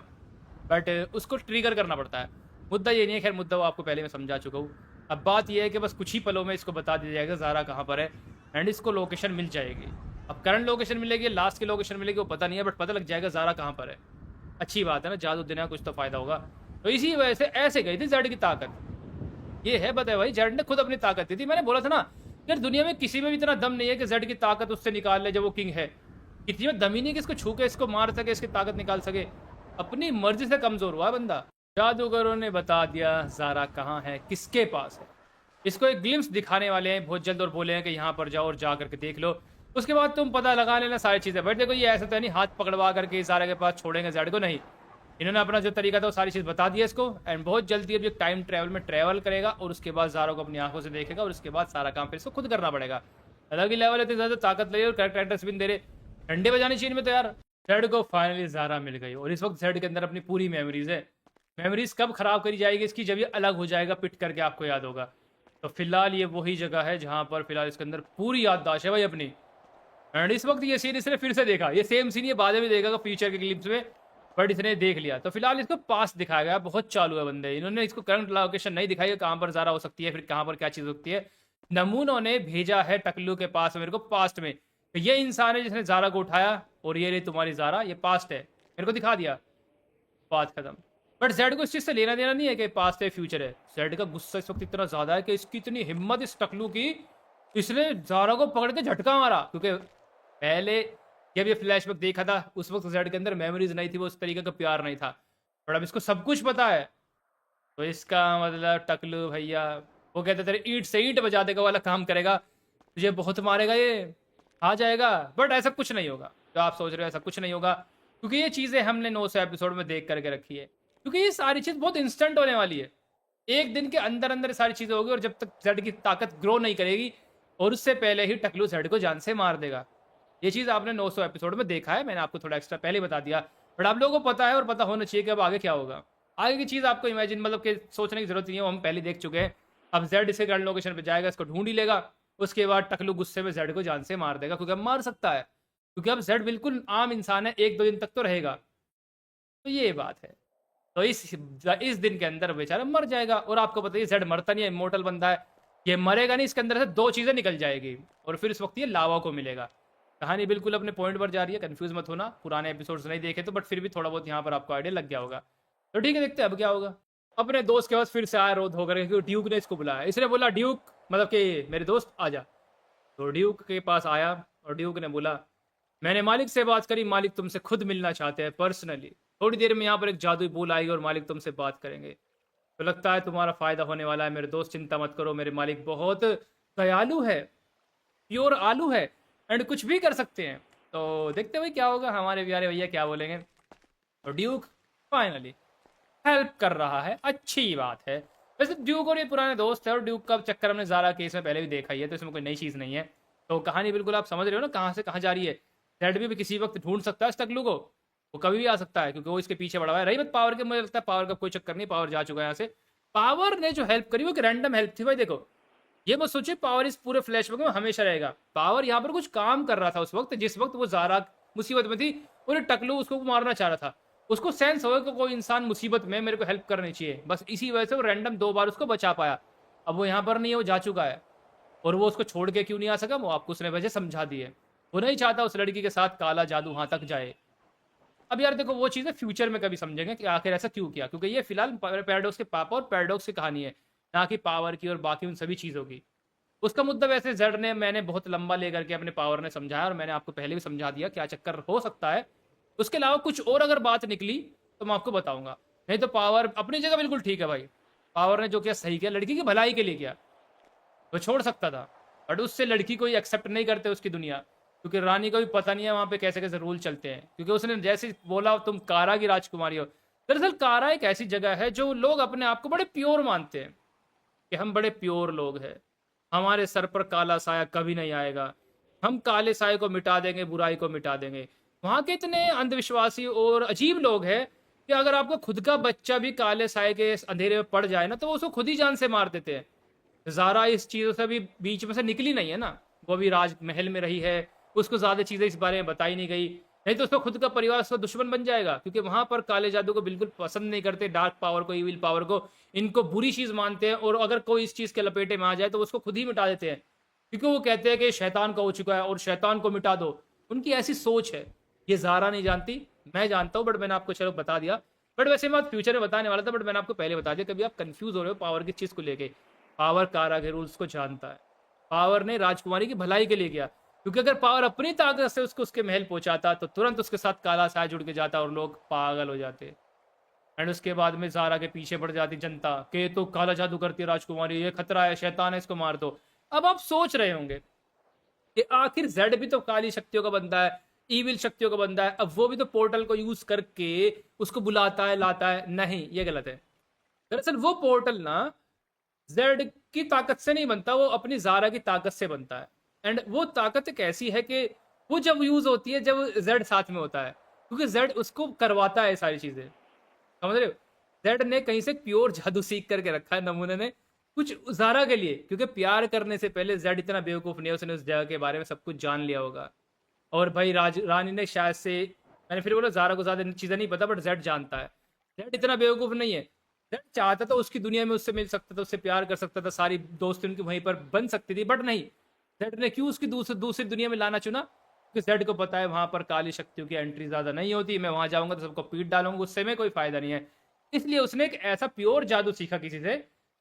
बट उसको ट्रिगर करना पड़ता है। मुद्दा ये नहीं है, खैर मुद्दा वो आपको पहले मैं समझा चुका हूँ। अब बात यह है कि बस कुछ ही पलों में इसको बता दिया जाएगा ज़ारा कहाँ पर है, एंड इसको लोकेशन मिल जाएगी। अब करंट लोकेशन मिलेगी, लास्ट की लोकेशन मिलेगी वो पता नहीं है, बट पता लग जाएगा ज़ारा कहाँ पर है। अच्छी बात है ना, जादू देने का कुछ तो फ़ायदा होगा। तो इसी वजह से ऐसे गई थी जेड की ताकत, ये है बताए भाई, जेड ने खुद अपनी ताकत दी थी। मैंने बोला था ना यार, दुनिया में किसी में भी इतना दम नहीं है कि जेड की ताकत उससे निकाल ले जब वो किंग है, किसी में दम ही नहीं कि इसको छू के इसको मार सके, इसकी ताकत निकाल सके, अपनी मर्जी से कमज़ोर हुआ है बंदा। जादूगरों ने बता दिया ज़ारा कहाँ है, किसके पास है, इसको एक ग्लिम्स दिखाने वाले हैं बहुत जल्द और बोले हैं कि यहाँ पर जाओ और जा करके देख लो, उसके बाद तुम पता लगा लेना सारी चीज़ें। बट देखो ये ऐसा तो नहीं हाथ पकड़वा करके ज़ारा के पास छोड़ेंगे जेड को, नहीं, इन्होंने अपना जो तरीका था वो सारी चीज़ बता दिया इसको, एंड बहुत जल्दी अब ये टाइम ट्रैवल में ट्रैवल करेगा और उसके बाद ज़ारा को अपनी आंखों से देखेगा और उसके बाद सारा काम फिर इसको खुद करना पड़ेगा। अलग ही लेवल है, इतनी ज़्यादा ताकत लगी और करेक्ट एक्टर्स भी दे रहे, डंडे बजाने चीन में तो यार। जेड को फाइनली ज़ारा मिल गई और इस वक्त जेड के अंदर अपनी पूरी मेमोरीज है, मेमोरीज कब खराब करी जाएगी इसकी, जब ये अलग हो जाएगा पिट करके, आपको याद होगा। तो फिलहाल ये वही जगह है जहाँ पर फिलहाल इसके अंदर पूरी याददाश्त है भाई अपनी। एंड इस वक्त ये सीन इसने फिर से देखा, ये सेम सीन ये बाद में देखेगा फ्यूचर के क्लिप्स में, बट इसने देख लिया। तो फिलहाल इसको पास दिखाया गया, बहुत चालू है बंदे। इन्होंने इसको करंट लोकेशन नहीं दिखाई है कहाँ पर ज़ारा हो सकती है, फिर कहाँ पर क्या चीज़ हो सकती है। नमूनों ने भेजा है टकलू के पास मेरे को पास्ट में, तो ये इंसान है जिसने ज़ारा को उठाया, और ये रही तुम्हारी ज़ारा, ये पास्ट है, मेरे को दिखा दिया, बात खत्म। बट जेड को इस चीज़ से लेना देना नहीं है कि पास्ट है फ्यूचर है। जेड का गुस्सा इस वक्त इतना ज़्यादा है कि इसकी इतनी हिम्मत इस टकलू की, इसने ज़ारा को पकड़ के झटका मारा। क्योंकि पहले जब ये फ्लैशबैक देखा था उस वक्त जेड के अंदर मेमोरीज नहीं थी, वो उस तरीके का प्यार नहीं था, बट अब इसको सब कुछ पता है। तो इसका मतलब टकलू भैया, वो कहते तेरे ईंट से ईंट बजा देगा वाला काम करेगा, तुझे बहुत मारेगा, ये आ जाएगा। बट ऐसा कुछ नहीं होगा जो आप सोच रहे हो, ऐसा कुछ नहीं होगा, क्योंकि ये चीज़ें हमने 900 एपिसोड में देख करके रखी है। क्योंकि ये सारी चीज़ बहुत इंस्टेंट होने वाली है, एक दिन के अंदर अंदर सारी चीज़ें होगी, और जब तक जेड की ताकत ग्रो नहीं करेगी, और उससे पहले ही टकलू जेड को जान से मार देगा। ये चीज़ आपने 900 एपिसोड में देखा है, मैंने आपको थोड़ा एक्स्ट्रा पहले बता दिया, बट आप लोगों को पता है और पता होना चाहिए कि अब आगे क्या होगा। आगे की चीज़ आपको इमेजिन मतलब कि सोचने की जरूरत नहीं है, वो हम पहले देख चुके हैं। अब जेड इसके करंट लोकेशन पे जाएगा, इसको ढूंढ ही लेगा, उसके बाद टकलू गुस्से में जेड को जान से मार देगा, क्योंकि अब मार सकता है, क्योंकि अब जेड बिल्कुल आम इंसान है, 1-2 दिन तक तो रहेगा। तो ये बात है। तो इस दिन के अंदर बेचारा मर जाएगा, और आपको पता है जेड मरता नहीं है, इमोर्टल बंदा है, ये मरेगा नहीं, इसके अंदर से 2 चीज़ें निकल जाएगी, और फिर इस वक्त ये लावा को मिलेगा। कहानी बिल्कुल अपने पॉइंट पर जा रही है, कंफ्यूज मत होना, पुराने एपिसोड्स नहीं देखे तो, बट फिर भी थोड़ा बहुत यहाँ पर आपको आइडिया लग गया होगा। तो ठीक है, देखते हैं अब क्या होगा। अपने दोस्त के पास फिर से आया रोध होकर, क्योंकि ड्यूक ने इसको बुलाया। इसने बोला ड्यूक मतलब कि मेरे दोस्त आ जा। तो ड्यूक के पास आया, और ड्यूक ने बोला मैंने मालिक से बात करी, मालिक तुमसे खुद मिलना चाहते हैं पर्सनली, थोड़ी देर में यहाँ पर एक जादुई बोल आएगी और मालिक तुमसे बात करेंगे। तो लगता है तुम्हारा फ़ायदा होने वाला है मेरे दोस्त, चिंता मत करो, मेरे मालिक बहुत दयालु है, प्योर आलू है, एंड कुछ भी कर सकते हैं। तो देखते हुए क्या होगा, हमारे प्यारे भैया क्या बोलेंगे। तो ड्यूक फाइनली हेल्प कर रहा है, अच्छी बात है। वैसे ड्यूक और ये पुराने दोस्त है, और ड्यूक का चक्कर हमने ज़ारा केस में पहले भी देखा ही है, तो इसमें कोई नई चीज़ नहीं है। तो कहानी बिल्कुल आप समझ रहे हो ना कहाँ से कहाँ जा रही है। जेड भी किसी वक्त ढूंढ सकता है इस टकलू को, वो कभी भी आ सकता है, क्योंकि वो इसके पीछे पड़ा हुआ है। रही बात पावर के, मुझे लगता है पावर का कोई चक्कर नहीं, पावर जा चुका है यहाँ से। पावर ने जो हेल्प करी वो एक रैंडम हेल्प थी भाई। देखो ये मत सोचिए पावर इस पूरे फ्लैशबैक में हमेशा रहेगा, पावर यहाँ पर कुछ काम कर रहा था उस वक्त, जिस वक्त वो ज़ारा मुसीबत में थी और ये टकलू उसको मारना चाह रहा था। उसको सेंस होगा कि कोई इंसान मुसीबत में मेरे को हेल्प करनी चाहिए, बस इसी वजह से वो रैंडम 2 बार उसको बचा पाया। अब वो यहाँ पर नहीं है, वो जा चुका है, और वो उसको छोड़ के क्यों नहीं आ सका, वो आपको उसने वजह समझा दी है। वो नहीं चाहता उस लड़की के साथ काला जादू वहाँ तक जाए। अब यार देखो वो चीज़ें फ्यूचर में कभी समझेंगे कि आखिर ऐसा क्यों किया, क्योंकि ये फिलहाल पैराडॉक्स के पापा और पैराडॉक्स की कहानी है, ना कि पावर की और बाकी उन सभी चीज़ों की। उसका मुद्दा वैसे जेड ने मैंने बहुत लंबा लेकर के अपने पावर ने समझाया, और मैंने आपको पहले भी समझा दिया क्या चक्कर हो सकता है। उसके अलावा कुछ और अगर बात निकली तो मैं आपको बताऊंगा, नहीं तो पावर अपनी जगह बिल्कुल ठीक है भाई। पावर ने जो किया सही किया, लड़की की भलाई के लिए किया, वो छोड़ सकता था, बट उससे लड़की को ही एक्सेप्ट नहीं करते उसकी दुनिया, क्योंकि रानी को भी पता नहीं है वहाँ पे कैसे कैसे रूल चलते हैं। क्योंकि उसने जैसे बोला तुम कारा की राजकुमारी हो, दरअसल कारा एक ऐसी जगह है जो लोग अपने आप को बड़े प्योर मानते हैं कि हम बड़े प्योर लोग हैं, हमारे सर पर काला साया कभी नहीं आएगा, हम काले साये को मिटा देंगे, बुराई को मिटा देंगे। वहाँ के इतने अंधविश्वासी और अजीब लोग हैं कि अगर आपको खुद का बच्चा भी काले साये के अंधेरे में पड़ जाए ना, तो वो उसको खुद ही जान से मार देते हैं। ज़ारा इस चीज़ों से भी बीच में से निकली नहीं है ना, वो भी राजमहल में रही है, उसको ज़्यादा चीज़ें इस बारे में बताई नहीं गई, नहीं तो उसका खुद का परिवार उसका दुश्मन बन जाएगा। क्योंकि वहाँ पर काले जादू को बिल्कुल पसंद नहीं करते, डार्क पावर को, इविल पावर को, इनको बुरी चीज़ मानते हैं, और अगर कोई इस चीज़ के लपेटे में आ जाए तो उसको खुद ही मिटा देते हैं, क्योंकि वो कहते हैं कि शैतान का हो चुका है और शैतान को मिटा दो। उनकी ऐसी सोच है, ये ज़ारा नहीं जानती, मैं जानता हूँ, बट मैंने आपको चलो बता दिया। बट वैसे मैं फ्यूचर में बताने वाला था, बट मैंने आपको पहले बता दिया, कभी आप कंफ्यूज हो रहे हो पावर की चीज़ को लेके। पावर कारा के रूल्स को जानता है, पावर ने राजकुमारी की भलाई के लिए किया, क्योंकि अगर पावर अपनी ताकत से उसको उसके महल पहुंचाता तो तुरंत उसके साथ काला साया जुड़ के जाता और लोग पागल हो जाते, एंड उसके बाद में ज़ारा के पीछे पड़ जाती जनता कि तो काला जादू करती है राजकुमारी, ये खतरा है, शैतान है, इसको मार दो। अब आप सोच रहे होंगे कि आखिर जेड भी तो काली शक्तियों का बंदा है, ईविल शक्तियों का बंदा है, अब वो भी तो पोर्टल को यूज करके उसको बुलाता है, लाता है। नहीं, ये गलत है। दरअसल वो पोर्टल ना जेड की ताकत से नहीं बनता, वो अपनी ज़ारा की ताकत से बनता है। एंड वो ताकत एक ऐसी है कि वो जब यूज होती है जब जेड साथ में होता है, क्योंकि जेड उसको करवाता है सारी चीजें, समझ रहे हो। जेड ने कहीं से प्योर जादू सीख करके रखा है नमूने ने, कुछ ज़ारा के लिए, क्योंकि प्यार करने से पहले जेड इतना बेवकूफ़ नहीं है, उसने उस जगह के बारे में सब कुछ जान लिया होगा। और भाई रानी ने शायद से, मैंने फिर बोला ज़ारा को ज़्यादा चीज़ें नहीं पता, बट जेड जानता है। जेड इतना बेवकूफ़ नहीं है। जेड चाहता था उसकी दुनिया में उससे मिल सकता था, उससे प्यार कर सकता था, सारी दोस्ती उनकी वहीं पर बन सकती थी, बट नहीं। जेड ने क्यों उसकी दूसरी दुनिया में लाना चुना? क्योंकि जेड को पता है वहाँ पर काली शक्तियों की एंट्री ज़्यादा नहीं होती, मैं वहाँ जाऊँगा तो सबको पीट डालूंगा, उससे में कोई फ़ायदा नहीं है। इसलिए उसने एक ऐसा प्योर जादू सीखा किसी से,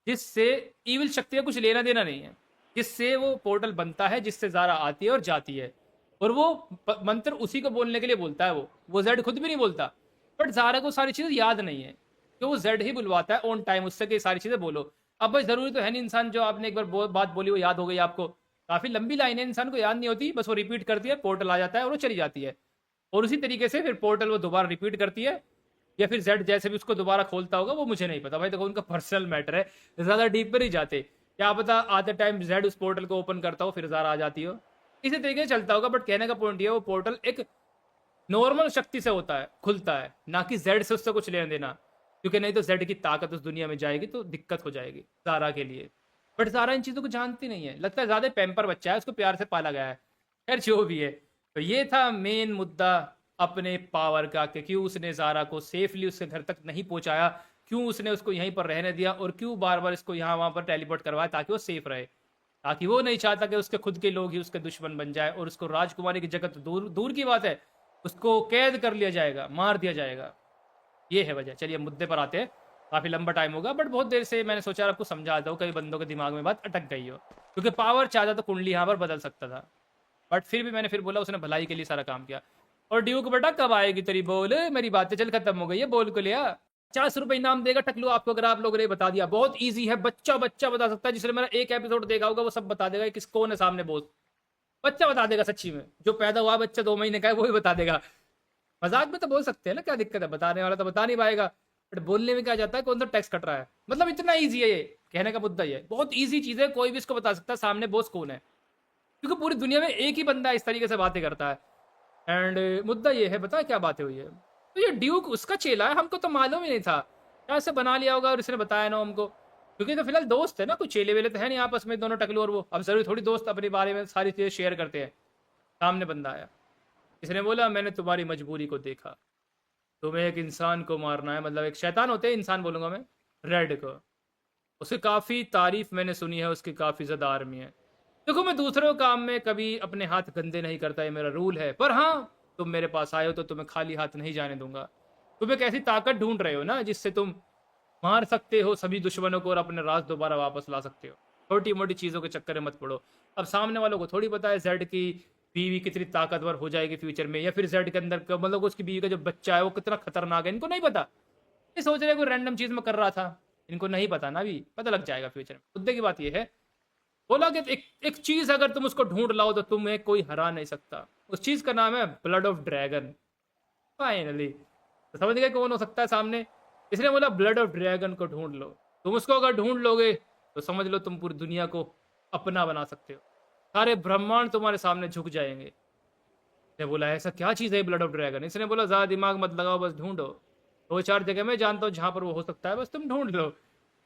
जिससे इविल शक्ति का कुछ लेना देना नहीं है, जिससे वो पोर्टल बनता है, जिससे ज़ारा आती है और जाती है। और वो मंत्र उसी को बोलने के लिए बोलता है, वो जेड खुद भी नहीं बोलता, बट ज़ारा को सारी चीज़ें याद नहीं है, तो वो जेड ही बुलवाता है ऑन टाइम उससे कि सारी चीज़ें बोलो। अब भाई ज़रूरी तो है नहीं इंसान जो आपने एक बार बात बोली वो याद हो गई आपको, काफ़ी लंबी लाइन है, इंसान को याद नहीं होती, बस वो रिपीट करती है, पोर्टल आ जाता है और वो चली जाती है। और उसी तरीके से फिर पोर्टल वो दोबारा रिपीट करती है, या फिर जेड जैसे भी उसको दोबारा खोलता होगा वो मुझे नहीं पता भाई, देखो उनका पर्सनल मैटर है, ज़्यादा डीप पर ही जाते, क्या पता आते टाइम जेड उस पोर्टल को ओपन करता हो फिर ज़ारा आ जाती हो, इसी तरीके से चलता होगा। बट कहने का पॉइंट ये है, वो पोर्टल एक नॉर्मल शक्ति से होता है, खुलता है, ना कि जेड से उससे कुछ लेना देना, क्योंकि नहीं तो जेड की ताकत उस दुनिया में जाएगी तो दिक्कत हो जाएगी ज़ारा के लिए। बट ज़ारा इन चीज़ों को जानती नहीं है, लगता है ज़्यादा पैम्पर बच्चा है, उसको प्यार से पाला गया है। खैर जो भी है, तो ये था मेन मुद्दा अपने पावर का, कि क्यों उसने ज़ारा को सेफली उसके घर तक नहीं पहुंचाया, क्यों उसने उसको यहीं पर रहने दिया, और क्यों बार बार इसको यहाँ वहाँ पर टेलीपोर्ट करवाया ताकि वो सेफ रहे, ताकि वो नहीं चाहता कि उसके खुद के लोग ही उसके दुश्मन बन जाए, और उसको राजकुमारी की जगह तो दूर दूर की बात है, उसको कैद कर लिया जाएगा, मार दिया जाएगा। ये है वजह। चलिए मुद्दे पर आते हैं, काफ़ी लंबा टाइम होगा, बट बहुत देर से मैंने सोचा आपको समझाता हूँ, कई बंदों के दिमाग में बात अटक गई हो, क्योंकि पावर चाहता तो कुंडली यहाँ पर बदल सकता था, बट फिर भी मैंने फिर बोला उसने भलाई के लिए सारा काम किया। और ड्यूक बेटा कब आएगी तेरी बोल, मेरी बातें चल खत्म हो गई है, बोल को लिया। 50 रुपये इनाम देगा टकलू आपको अगर आप लोगों ने बता दिया। बहुत ईजी है, बच्चा बच्चा बता सकता है, जिसने मेरा एक एपिसोड देखा होगा वो सब बता देगा किस कौन है सामने बोल। बच्चा बता देगा सच्ची में, जो पैदा हुआ बच्चा 2 महीने का है वो ही बता देगा। मजाक में तो बोल सकते हैं ना, क्या दिक्कत है, बताने वाला तो बता नहीं पाएगा, बट बोलने में क्या जाता है, कौन सा टैक्स कट रहा है, मतलब इतना ईजी है ये, कहने का मुद्दा ये बहुत ईजी चीज़ है, कोई भी इसको बता सकता है सामने बॉस कौन है, क्योंकि पूरी दुनिया में एक ही बंदा इस तरीके से बातें करता है। एंड मुद्दा ये है, बता क्या बातें हुई है, तो ये ड्यूक उसका चेला है, हमको तो मालूम ही नहीं था, क्या ऐसे बना लिया होगा और इसने बताया ना हमको, क्योंकि तो फिलहाल दोस्त है ना, कुछ चेले वेले तो है नहीं आपस में दोनों टकलू और वो, अब जरूरी थोड़ी दोस्त अपने बारे में सारी चीज़ें शेयर करते हैं। सामने बंदा आया, इसने बोला मैंने तुम्हारी मजबूरी को देखा, तुम्हें एक इंसान को मारना है, मतलब एक शैतान होते हैं इंसान बोलूँगा मैं, रेड को, उसकी काफ़ी तारीफ मैंने सुनी है, उसकी काफ़ी ज़्यादा आर्मी है। देखो मैं दूसरों काम में कभी अपने हाथ गंदे नहीं करता, ये मेरा रूल है, पर हाँ तुम मेरे पास आए हो तो तुम्हें खाली हाथ नहीं जाने दूंगा। तुम एक ऐसी ताकत ढूंढ रहे हो ना जिससे तुम मार सकते हो सभी दुश्मनों को और अपने राज दोबारा वापस ला सकते हो, छोटी मोटी चीज़ों के चक्कर में मत पड़ो। अब सामने वालों को थोड़ी पता है जेड की बीवी कितनी ताकतवर हो जाएगी फ्यूचर में, या फिर जेड के अंदर मतलब उसकी बीवी का जो बच्चा है वो कितना खतरनाक है, इनको नहीं पता, ये सोच रहे कोई रैंडम चीज़ में कर रहा था, इनको नहीं पता ना, अभी पता लग जाएगा फ्यूचर में। मुद्दे की बात ये है, बोला कि एक चीज अगर तुम उसको ढूंढ लाओ तो तुम्हें कोई हरा नहीं सकता, उस चीज का नाम है ब्लड ऑफ ड्रैगन। फाइनली तो समझ गए कौन हो सकता है सामने, इसने बोला ब्लड ऑफ ड्रैगन को ढूंढ लो, तुम उसको अगर ढूंढ लोगे तो समझ लो तुम पूरी दुनिया को अपना बना सकते हो, सारे ब्रह्मांड तुम्हारे सामने झुक जाएंगे। इसने बोला ऐसा क्या चीज़ है ब्लड ऑफ ड्रैगन, इसने बोला ज़्यादा दिमाग मत लगाओ, बस ढूंढो, 2-4 जगह मैं जानता हूँ जहाँ पर वो हो सकता है, बस तुम ढूंढ लो।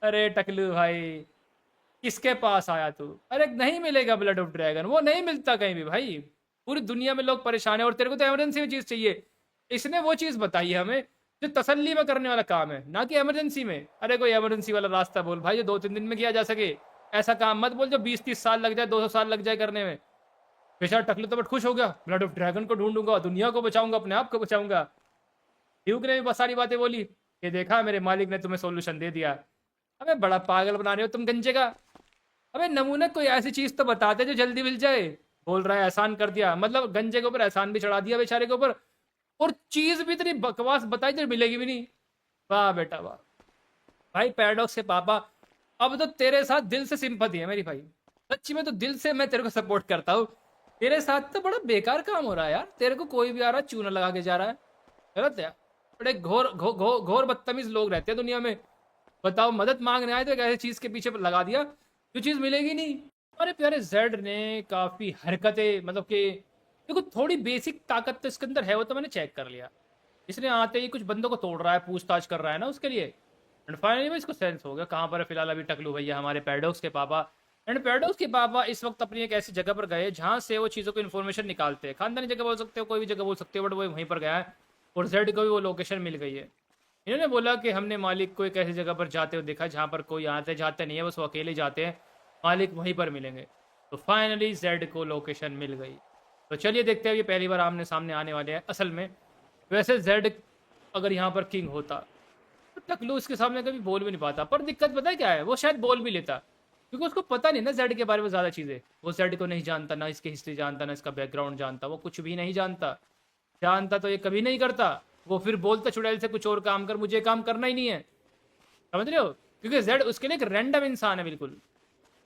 अरे टकलू भाई किसके पास आया तू, अरे नहीं मिलेगा ब्लड ऑफ ड्रैगन, वो नहीं मिलता कहीं भी भाई, पूरी दुनिया में लोग परेशान है और तेरे को तो इमरजेंसी में चीज़ चाहिए। इसने वो चीज़ बताई है हमें जो तसल्ली में करने वाला काम है, ना कि इमरजेंसी में। अरे कोई इमरजेंसी वाला रास्ता बोल भाई जो 2-3 दिन में किया जा सके, ऐसा काम मत बोल जो 20-30 साल लग जाए, 200 साल लग जाए करने में। बेचारा टकलू तो बट खुश हो गया, ब्लड ऑफ ड्रैगन को ढूंढूंगा, दुनिया को बचाऊंगा, अपने आप को बचाऊंगा। ड्यूक ने भी बहुत सारी बातें बोली कि देखा मेरे मालिक ने तुम्हें सोल्यूशन दे दिया। अबे बड़ा पागल बना रहे हो तुम गंजे का, अबे नमूने कोई ऐसी चीज तो बताते जो जल्दी मिल जाए। बोल रहा है एहसान कर दिया, मतलब गंजे के ऊपर एहसान भी चढ़ा दिया बेचारे के ऊपर, और चीज भी इतनी बकवास बताई जो मिलेगी भी नहीं। वाह बेटा वाह भाई, पैराडॉक्स के पापा अब तो तेरे साथ दिल से सिंपैथी है मेरी भाई, सच्ची में तो दिल से मैं तेरे को सपोर्ट करता हूँ। तेरे साथ तो बड़ा बेकार काम हो रहा है यार, तेरे को कोई भी आ रहा है चूना लगा के जा रहा है, गलत है यार। बड़े घोर घोर घोर बदतमीज लोग रहते हैं दुनिया में। बताओ मदद मांगने आए तो एक ऐसी चीज के पीछे लगा दिया जो चीज मिलेगी नहीं। हमारे प्यारे जेड ने काफी हरकतें, मतलब कि देखो थोड़ी बेसिक ताकत तो इसके अंदर है, वो तो मैंने चेक कर लिया। इसने आते ही कुछ बंदों को तोड़ रहा है, पूछताछ कर रहा है ना उसके लिए, एंड फाइनली भाई इसको सेंस हो गया कहाँ पर है फिलहाल अभी टकलू भैया हमारे पैराडॉक्स के पापा। एंड पैराडॉक्स के पापा इस वक्त अपनी एक ऐसी जगह पर गए जहाँ से वो चीज़ों को इन्फॉर्मेशन निकालते हैं, खानदानी जगह बोल सकते हो, कोई भी जगह बोल सकते हो, बट वो वहीं पर गया है और जेड को भी वो लोकेशन मिल गई है। इन्होंने बोला कि हमने मालिक को एक ऐसी जगह पर जाते हुए देखा जहाँ पर कोई आते जाते नहीं है, बस वो अकेले जाते हैं, मालिक वहीं पर मिलेंगे। तो फाइनली जेड को लोकेशन मिल गई। तो चलिए देखते हैं, ये पहली बार आमने सामने आने वाले हैं असल में। वैसे जेड अगर यहाँ पर किंग होता तो टकलू इसके सामने कभी बोल भी नहीं पाता, पर दिक्कत पता है क्या है, वो शायद बोल भी लेता क्योंकि उसको पता नहीं ना जेड के बारे में ज़्यादा चीज़ें। वो जेड को नहीं जानता, ना इसकी हिस्ट्री जानता, ना इसका बैकग्राउंड जानता, वो कुछ भी नहीं जानता। जानता तो ये कभी नहीं करता, वो फिर बोलता चुड़ैल से कुछ और काम कर, मुझे काम करना ही नहीं है, समझ रहे हो, क्योंकि जेड उसके लिए एक रैंडम इंसान है बिल्कुल।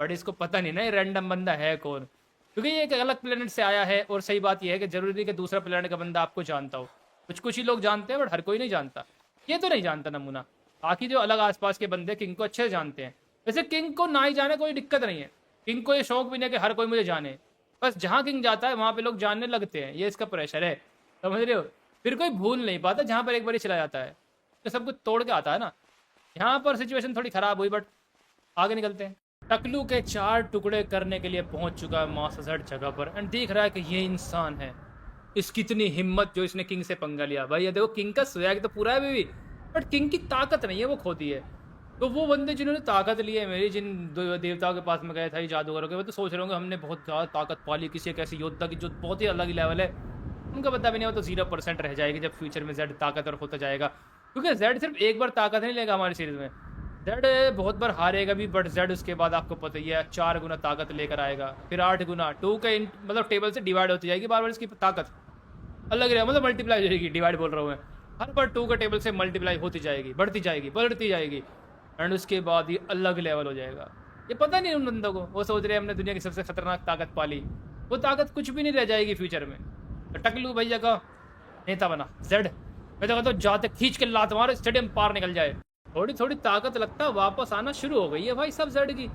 बट इसको पता नहीं ना ये रैंडम बंदा है कौन, क्योंकि ये एक अलग प्लेनेट से आया है। और सही बात यह है कि जरूरी नहीं कि दूसरा प्लेनेट का बंदा आपको जानता हो, कुछ कुछ ही लोग जानते हैं बट हर कोई नहीं जानता। ये तो नहीं जानता नमूना, बाकी जो अलग आसपास के बंदे किंग को अच्छे से जानते हैं। वैसे किंग को ना ही जाने कोई दिक्कत नहीं है, किंग को ये शौक भी नहीं है कि हर कोई मुझे जाने, बस जहाँ किंग जाता है वहाँ पे लोग जानने लगते हैं, ये इसका प्रेशर है, समझ रहे हो। फिर कोई भूल नहीं पाता जहाँ पर एक बार चला जाता है, तो सब कुछ तोड़ के आता है ना। यहाँ पर सिचुएशन थोड़ी खराब हुई, बट आगे निकलते हैं। टकलू के 4 टुकड़े करने के लिए पहुंच चुका है मास्टर जेड जगह पर एंड देख रहा है कि ये इंसान है, इसकी इतनी हिम्मत जो इसने किंग से पंगा लिया। भाई ये देखो किंग का स्वैग तो पूरा है अभी भी, बट किंग की ताकत नहीं है, वो खोती है। तो वो बंदे जिन्होंने ताकत ली है मेरी, जिन देवताओं के पास में गए था, जादूगरों के, वो तो सोच रहे होंगे हमने बहुत ज़्यादा ताकत पाली किसी एक ऐसे योद्धा की जो बहुत ही अलग ही लेवल है। उनका पता भी नहीं, वो तो 0% रह जाएगी जब फ्यूचर में जेड ताकतवर होता जाएगा, क्योंकि जेड सिर्फ एक बार ताकत नहीं लेगा हमारी सीरीज में, जेड बहुत बार हारेगा भी, बट जेड उसके बाद आपको पता ही है 4 गुना ताकत लेकर आएगा, फिर 8 गुना, 2 के मतलब टेबल से डिवाइड होती जाएगी बार बार इसकी ताकत, अलग रहेगा, मतलब मल्टीप्लाई हो जाएगी, डिवाइड बोल रहा हूँ मैं, हर बार 2 का टेबल से मल्टीप्लाई होती जाएगी, बढ़ती जाएगी, बढ़ती जाएगी, एंड उसके बाद ये अलग लेवल हो जाएगा। ये पता नहीं उन बंदों को, वो सोच रहे हैं हमने दुनिया की सबसे खतरनाक ताकत पाली, वो ताकत कुछ भी नहीं रह जाएगी फ्यूचर में। तो टकलू भैया का नेता बना जेड, मैं तो कहता हूँ जाते खींच के लात मारो, स्टेडियम पार निकल जाए। थोड़ी थोड़ी ताकत लगता है वापस आना शुरू हो गई है भाई सब जेड की,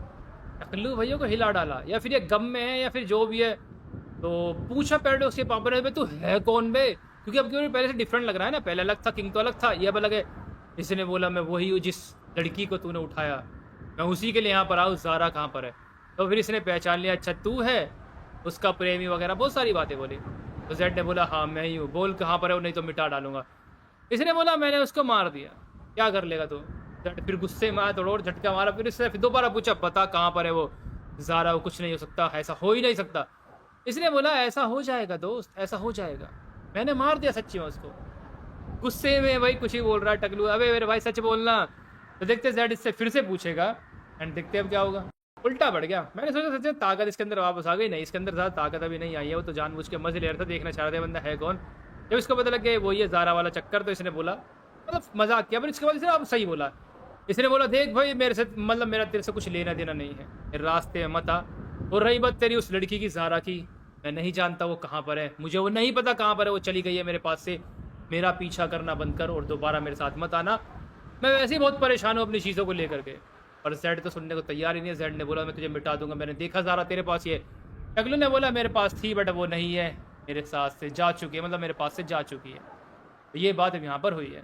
टकलू भैया को हिला डाला, या फिर ये गम में है या फिर जो भी है। तो पूछा पैराडॉक्स के पापा ने, तू है कौन बे, क्योंकि अब क्यों पहले से डिफरेंट लग रहा है ना, पहले अलग था, किंग तो अलग था, ये अब अलग है। इसने बोला मैं वही हूँ जिस लड़की को तूने उठाया, मैं उसी के लिए यहाँ पर आऊँ, ज़ारा कहाँ पर है। तो फिर इसने पहचान लिया, अच्छा तू है उसका प्रेमी वगैरह, बहुत सारी बातें बोली। तो जेड ने बोला हाँ मैं ही हूँ, बोल कहाँ पर है, नहीं तो मिटा डालूंगा। इसने बोला मैंने उसको मार दिया, क्या कर लेगा तू। जेड फिर गुस्से में आया, तो और झटका मारा, फिर इसने फिर दोबारा पूछा पता कहाँ पर है वो ज़ारा, वो कुछ नहीं हो सकता, ऐसा हो ही नहीं सकता। इसने बोला ऐसा हो जाएगा दोस्त, ऐसा हो जाएगा, मैंने मार दिया सच्ची में उसको। गुस्से में भाई कुछ ही बोल रहा है टकलू, अबे मेरे भाई सच बोलना। तो देखते जेड इससे फिर से पूछेगा एंड देखते अब क्या होगा। उल्टा बढ़ गया, मैंने सोचा सच ताकत इसके अंदर वापस आ गई, नहीं इसके अंदर ज़्यादा ताकत अभी नहीं आई है, वो तो जानबूझ के मजे ले रहा था, देखना चाह रहा था बंदा है कौन। जब इसको पता लग गया वो ये ज़ारा वाला चक्कर, तो इसने बोला मतलब मजाक किया, पर इसके बाद इसने अब सही बोला। इसने बोला देख भाई मेरे से मतलब मेरा तेरे से कुछ लेना देना नहीं है, मेरे रास्ते में मत आ। और रही बात तेरी उस लड़की की ज़ारा की, मैं नहीं जानता वो कहाँ पर है, मुझे वो नहीं पता कहाँ पर है, वो चली गई है मेरे पास से, मेरा पीछा करना बंद कर और दोबारा मेरे साथ मत आना, मैं वैसे ही बहुत परेशान हूँ अपनी चीज़ों को लेकर के। पर जेड तो सुनने को तैयार ही नहीं है। जेड ने बोला मैं तुझे मिटा दूंगा, मैंने देखा ज़ारा तेरे पास ही है। टकलू ने बोला मेरे पास थी बट वो नहीं है, मेरे साथ से जा चुकी है, मतलब मेरे पास से जा चुकी है। तो ये बात अब यहाँ पर हुई है।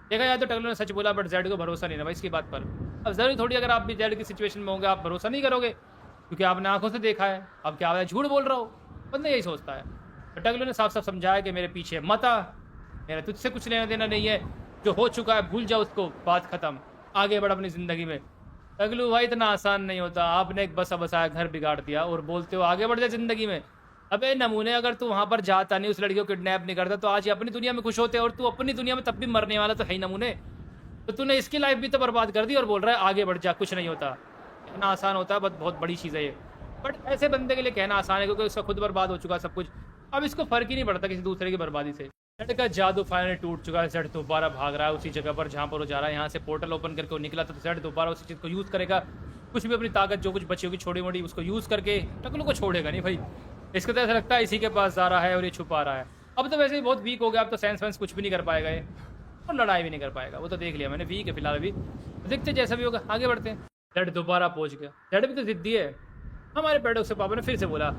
देखा जाए तो टकलू ने सच बोला, बट जेड को भरोसा नहीं ना भाई इसकी बात पर। अब ज़रूरी थोड़ी अगर आप भी जेड की सिचुएशन में होंगे आप भरोसा नहीं करोगे, क्योंकि आपने आंखों से देखा है, अब क्या झूठ बोल रहा हो, बंदा यही सोचता है। तो टकलू ने साफ साफ समझाया कि मेरे पीछे मत आ, मेरा तुझसे कुछ लेना देना नहीं है, जो हो चुका है भूल जाओ उसको, बात खत्म, आगे बढ़ अपनी ज़िंदगी में। टकलू भाई इतना आसान नहीं होता, आपने एक बसा बसाया घर बिगाड़ दिया और बोलते हो आगे बढ़ जाए ज़िंदगी में। अबे नमूने, अगर तू वहाँ पर जाता नहीं, उस लड़की को किडनैप नहीं करता, तो आज ये अपनी दुनिया में खुश होते, और तू अपनी दुनिया में तब भी मरने वाला तो है ही नमूने। तो तूने इसकी लाइफ भी तो बर्बाद कर दी और बोल रहा है आगे बढ़ जा, कुछ नहीं होता। इतना आसान होता है, बहुत बड़ी चीज़ है ये। बट ऐसे बंदे के लिए कहना आसान है क्योंकि उसका खुद बर्बाद हो चुका सब कुछ, अब इसको फ़र्क ही नहीं पड़ता किसी दूसरे की बर्बादी से। जेड का जादू फाइनली टूट चुका है, जेड दोबारा भाग रहा है उसी जगह पर जहाँ पर वो जा रहा है। यहाँ से पोर्टल ओपन करके वो निकला, तो जेड दोबारा उसी चीज़ को यूज़ करेगा, कुछ भी अपनी ताकत जो कुछ बची होगी छोटी मोटी उसको यूज़ करके। टकलू को छोड़ेगा नहीं भाई, इसको तो ऐसा लगता है इसी के पास जा रहा है और ये छुपा रहा है। अब तो वैसे ही बहुत वीक हो गया, अब तो साइंस वाइंस कुछ भी नहीं कर पाएगा ये, और लड़ाई भी नहीं कर पाएगा, वो तो देख लिया मैंने, वीक है फिलहाल अभी। तो देखते जैसा भी होगा, आगे बढ़ते हैं। जेड दोबारा पहुँच गया, जेड भी तो जिद्दी है। हमारे पैराडॉक्स के पापा ने फिर से बोला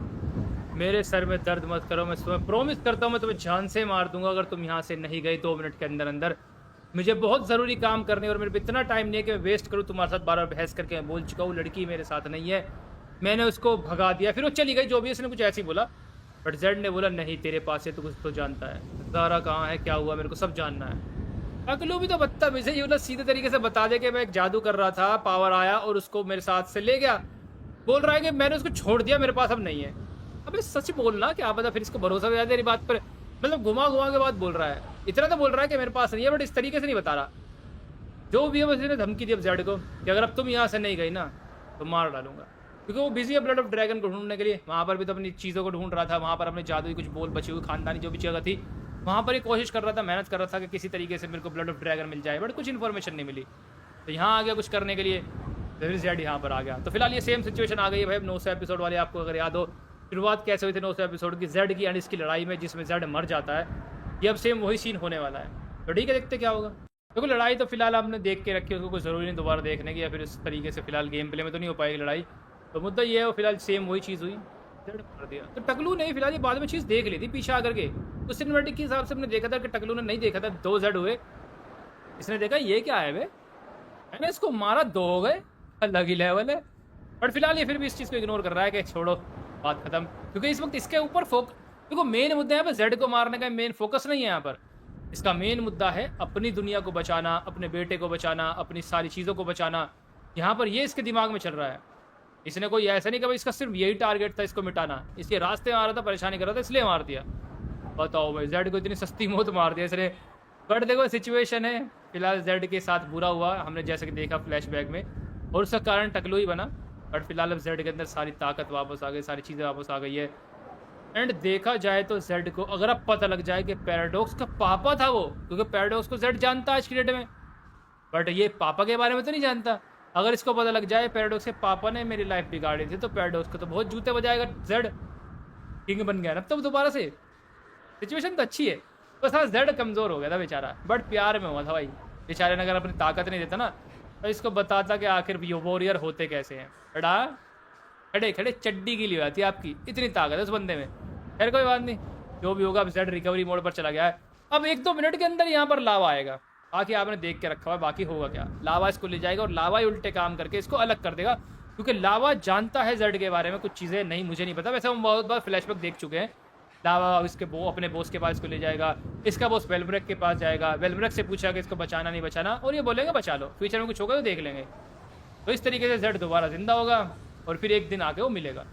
मेरे सर में दर्द मत करो, मैं तुम्हें प्रॉमिस करता हूँ मैं तुम्हें जान से मार दूंगा अगर तुम यहाँ से नहीं गए 2 मिनट के अंदर अंदर। मुझे बहुत ज़रूरी काम करने और मेरे पे इतना टाइम नहीं है कि मैं वेस्ट करूँ तुम्हारे साथ बार-बार बहस करके। मैं बोल चुका हूँ लड़की मेरे साथ नहीं है। मैंने उसको भगा दिया, फिर वो चली गई जो भी है, उसने कुछ ऐसे ही बोला। बट ज़ेड ने बोला नहीं तेरे पास है, तू कुछ तो जानता है। ज़ारा कहाँ है, क्या हुआ, मेरे को सब जानना है। टकलू भी तो बदतमीज़ है, ये मतलब सीधे तरीके से बता दे कि मैं एक जादू कर रहा था, पावर आया और उसको मेरे साथ से ले गया। बोल रहा है कि मैंने उसको छोड़ दिया, मेरे पास अब नहीं है। अबे सच बोलना, क्या पता फिर इसको भरोसा हो जाए तेरी बात पर। मतलब घुमा-घुमा के बात बोल रहा है। इतना तो बोल रहा है कि मेरे पास नहीं है, बट इस तरीके से नहीं बता रहा। जो भी है बस इसने धमकी दी अब ज़ेड को कि अगर अब तुम यहाँ से नहीं गई ना, तो मार डालूँगा। क्योंकि वो बिज़ी है ब्लड ऑफ ड्रैगन को ढूँढने के लिए। वहाँ पर भी तो अपनी चीज़ों को ढूँढ रहा था, वहाँ पर अपने जादुई कुछ बोल बची हुई खानदानी जो भी जगह थी, वहाँ पर ही कोशिश कर रहा था, मेहनत कर रहा था कि किसी तरीके से मेरे को ब्लड ऑफ ड्रैगन मिल जाए, बट कुछ इन्फॉर्मेशन नहीं मिली। तो यहाँ आ गया कुछ करने के लिए, फिर ज़ेड यहाँ पर आ गया। तो फिलहाल ये सेम सिचुएशन आ गई है भाई। 900 एपिसोड वाले आपको अगर याद हो, शुरुआत कैसे हुई थी 900 एपिसोड की, ज़ेड की एंड इसकी लड़ाई में, जिसमें ज़ेड मर जाता है। ये अब सेम वही सीन होने वाला है। तो ठीक है, देखते क्या होगा। देखो लड़ाई तो फिलहाल आपने देख के रखी है, उसको कोई ज़रूरी नहीं दोबारा देखने की, या फिर इस तरीके से फिलहाल गेम प्ले में तो नहीं हो पाएगी लड़ाई। तो मुद्दा ये है, वो फिलहाल सेम वही चीज़ हुई, ज़ेड कर दिया। तो टकलू ने फिलहाल ये बाद में चीज़ देख ली थी पीछे आकर के। उस सिनेमैटिक के हिसाब से हमने देखा था कि टकलू ने नहीं देखा था 2 ज़ेड हुए। इसने देखा ये क्या है बे, मैंने इसको मारा 2 हो गए, अलग ही लेवल है। बट फिलहाल ये फिर भी इस चीज़ को इग्नोर कर रहा है कि छोड़ो बात खत्म, क्योंकि इस वक्त इसके ऊपर देखो मेन मुद्दा यहाँ पर ज़ेड को मारने का मेन फोकस नहीं है यहाँ पर। इसका मेन मुद्दा है अपनी दुनिया को बचाना, अपने बेटे को बचाना, अपनी सारी चीज़ों को बचाना। यहाँ पर ये इसके दिमाग में चल रहा है। इसने कोई ऐसा नहीं कि भाई इसका सिर्फ यही टारगेट था इसको मिटाना, इसके रास्ते में आ रहा था, परेशानी कर रहा था, इसलिए मार दिया। बताओ भाई, ज़ेड को इतनी सस्ती मौत मार दिया इसने। बट देखो सिचुएशन है, फिलहाल ज़ेड के साथ बुरा हुआ, हमने जैसे कि देखा फ्लैशबैक में, और उसका कारण टकलू ही बना। बट फिलहाल अब ज़ेड के अंदर सारी ताकत वापस आ गई, सारी चीज़ें वापस आ गई है। एंड देखा जाए तो ज़ेड को अगर अब पता लग जाए कि पैराडॉक्स का पापा था वो, क्योंकि पैराडॉक्स को ज़ेड जानता है आज की डेट में, बट ये पापा के बारे में तो नहीं जानता। अगर इसको पता लग जाए पैराडॉक्स के पापा ने मेरी लाइफ बिगाड़ी थी, तो पैराडॉक्स को तो बहुत जूते बजाएगा ज़ेड। किंग बन गया ना अब तो दोबारा से। सिचुएशन तो अच्छी है, बस हाँ ज़ेड कमज़ोर हो गया था बेचारा, बट प्यार में हुआ था भाई। बेचारे ने अगर अपनी ताकत नहीं देता ना, तो इसको बताता कि आखिर वॉरियर होते कैसे हैं। बड़ा खड़े खड़े चड्डी की ली आती है आपकी, इतनी ताकत है उस बंदे में। खैर कोई बात नहीं, जो भी होगा अब ज़ेड रिकवरी मोड पर चला गया है। अब 1-2 मिनट के अंदर यहाँ पर लावा आएगा, बाकी आपने देख के रखा हुआ है, बाकी होगा क्या, लावा इसको ले जाएगा और लावा ही उल्टे काम करके इसको अलग कर देगा, क्योंकि लावा जानता है ज़ेड के बारे में कुछ चीज़ें नहीं, मुझे नहीं पता। वैसे हम बहुत बार फ्लैशबैक देख चुके हैं। लावा इसके अपने बॉस के पास इसको ले जाएगा, इसका बॉस वेलब्रेक के पास जाएगा, वेलब्रेक से पूछा कि इसको बचाना नहीं बचाना, और ये बोलेंगे बचा लो, फ्यूचर में कुछ होगा तो देख लेंगे। तो इस तरीके से ज़ेड दोबारा जिंदा होगा और फिर एक दिन आके वो मिलेगा।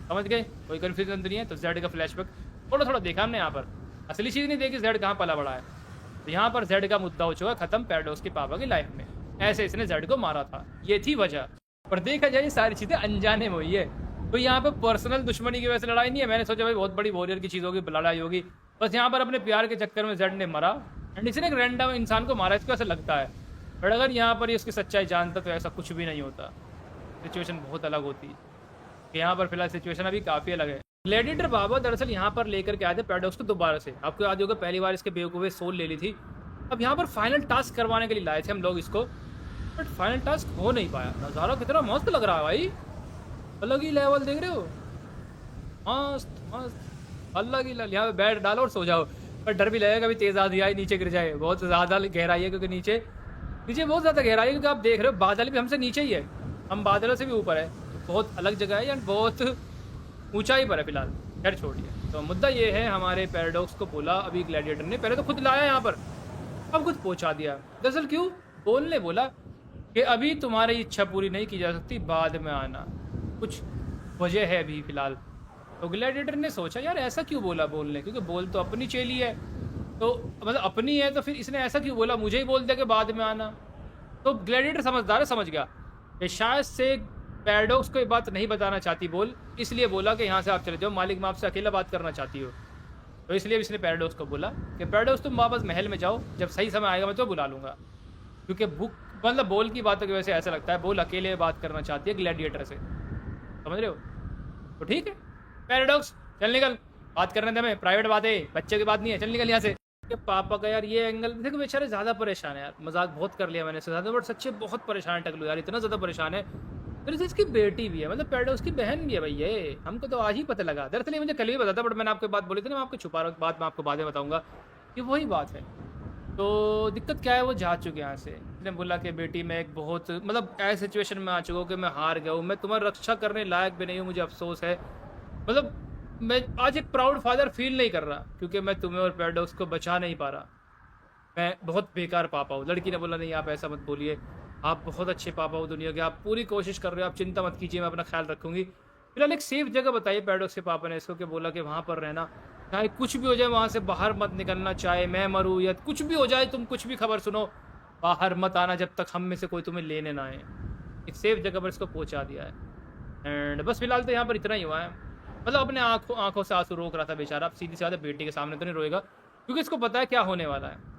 समझ गए, कोई कन्फ्यूजन तो नहीं है। तो ज़ेड का फ्लैशबैक थोड़ा थोड़ा देखा हमने, यहाँ पर असली चीज़ नहीं देखी ज़ेड कहाँ पला बड़ा है। तो यहाँ पर ज़ेड का मुद्दा हो चुका खत्म पैराडॉक्स के पापा की लाइफ में, ऐसे इसने ज़ेड को मारा था, ये थी वजह। पर देखा जाए ये सारी चीज़ें अनजाने में हुई है, तो यहाँ पे पर्सनल दुश्मनी की वजह से लड़ाई नहीं है। मैंने सोचा भाई बहुत बड़ी वॉरियर की चीज़ होगी, लड़ाई होगी, बस यहाँ पर अपने प्यार के चक्कर में ज़ेड ने मरा एंड इसने एक रैंडम इंसान को मारा, इसको ऐसा लगता है। बट अगर यहाँ पर ये उसकी सच्चाई जानता तो ऐसा कुछ भी नहीं होता, सिचुएशन बहुत अलग होती। यहाँ पर फिलहाल सिचुएशन अभी काफ़ी अलग है। ग्लैडिएटर बाबा दरअसल यहाँ पर लेकर के आए थे पैराडॉक्स को दोबारा से। आपको याद होगा पहली बार इसके बेवकूफ़े सोल ले ली थी, अब यहाँ पर फाइनल टास्क करवाने के लिए लाए थे हम लोग इसको, बट फाइनल टास्क हो नहीं पाया। नज़ारा कितना मस्त लग रहा है भाई, अलग ही लेवल देख रहे हो, मस्त मस्त अलग ही लेवल। यहाँ पे बैठ डालो और सो जाओ, पर डर भी लगेगा कभी तेज़ आंधी आए नीचे गिर जाए। बहुत ज़्यादा गहराई है, क्योंकि नीचे बहुत ज़्यादा गहराई है, क्योंकि आप देख रहे हो बादल भी हमसे नीचे ही है, हम बादलों से भी ऊपर है, बहुत अलग जगह है एंड बहुत ऊंचाई पर है फिलहाल। खैर छोड़िए, तो मुद्दा ये है हमारे पैराडॉक्स को बोला अभी ग्लैडिएटर ने, पहले तो खुद लाया यहाँ पर, अब खुद पहुँचा दिया। दरअसल क्यों, बोलने बोला कि अभी तुम्हारी इच्छा पूरी नहीं की जा सकती, बाद में आना, कुछ वजह है अभी फ़िलहाल। तो ग्लैडिएटर ने सोचा यार ऐसा क्यों बोला बोलने, क्योंकि बोल तो अपनी चेली है, तो मतलब अपनी है, तो फिर इसने ऐसा क्यों बोला, मुझे ही बोल दिया कि बाद में आना। तो ग्लैडिएटर समझदार है, समझ गया कि शायद से पैराडॉक्स को ये बात नहीं बताना चाहती बोल, इसलिए बोला कि यहाँ से आप चले जाओ, मालिक मैं आपसे अकेला बात करना चाहती हो। तो इसलिए इसने पैराडॉक्स को बोला कि पैराडॉक्स तुम वापस महल में जाओ, जब सही समय आएगा मैं तो बुला लूँगा, क्योंकि बुक मतलब बोल की बातों की वजह से ऐसा लगता है बोल अकेले बात करना चाहती है ग्लैडिएटर से, समझ रहे हो। तो ठीक है पैराडॉक्स चल निकल, बात करने दे, हमें प्राइवेट बात है, बच्चे की बात नहीं है, चल निकल यहाँ से। पापा का यार ये एंगल देखो, बेचारे ज़्यादा परेशान है यार, मजाक बहुत कर लिया मैंने इससे ज़्यादा, बट सच्चे बहुत परेशान है टकलू यार, इतना ज़्यादा परेशान है। फिर इसकी बेटी भी है, मतलब पैराडॉक्स की बहन भी है भाई, ये हमको तो आज ही पता लगा। दरअसल मुझे कल ही पता था, बट मैंने आपको बात बोली थी ना, मैं आपको छुपा रहा हूँ, बात मैं आपको बाद में बताऊँगा कि वही बात है। तो दिक्कत क्या है, वो जा चुके हैं यहाँ से। उसने बोला कि बेटी मैं एक बहुत मतलब ऐसी सिचुएशन में आ चुका हूँ कि मैं हार गया हूँ, मैं तुम्हारी रक्षा करने लायक भी नहीं हूँ, मुझे अफ़सोस है। मतलब मैं आज एक प्राउड फादर फ़ील नहीं कर रहा क्योंकि मैं तुम्हें और पैराडॉक्स को बचा नहीं पा रहा। मैं बहुत बेकार पापा हूँ। लड़की ने बोला नहीं आप ऐसा मत बोलिए, आप बहुत अच्छे पापा हो दुनिया के, आप पूरी कोशिश कर रहे हो, आप चिंता मत कीजिए, मैं अपना ख्याल रखूँगी। फिलहाल एक सेफ जगह बताइए पैराडॉक्स के पापा ने इसको, कि बोला कि वहाँ पर रहना, चाहे कुछ भी हो जाए वहाँ से बाहर मत निकलना, चाहे मैं मरूँ या कुछ भी हो जाए, तुम कुछ भी खबर सुनो, बाहर मत आना जब तक हम में से कोई तुम्हें लेने ना आए। एक सेफ जगह पर इसको पहुँचा दिया है। एंड बस फिलहाल तो यहाँ पर इतना ही हुआ है। मतलब अपने आँखों आँखों से आँसू रोक रहा था बेचारा। अब सीधी सी बात है, बेटी के सामने तो नहीं रोएगा क्योंकि इसको पता है क्या होने वाला है।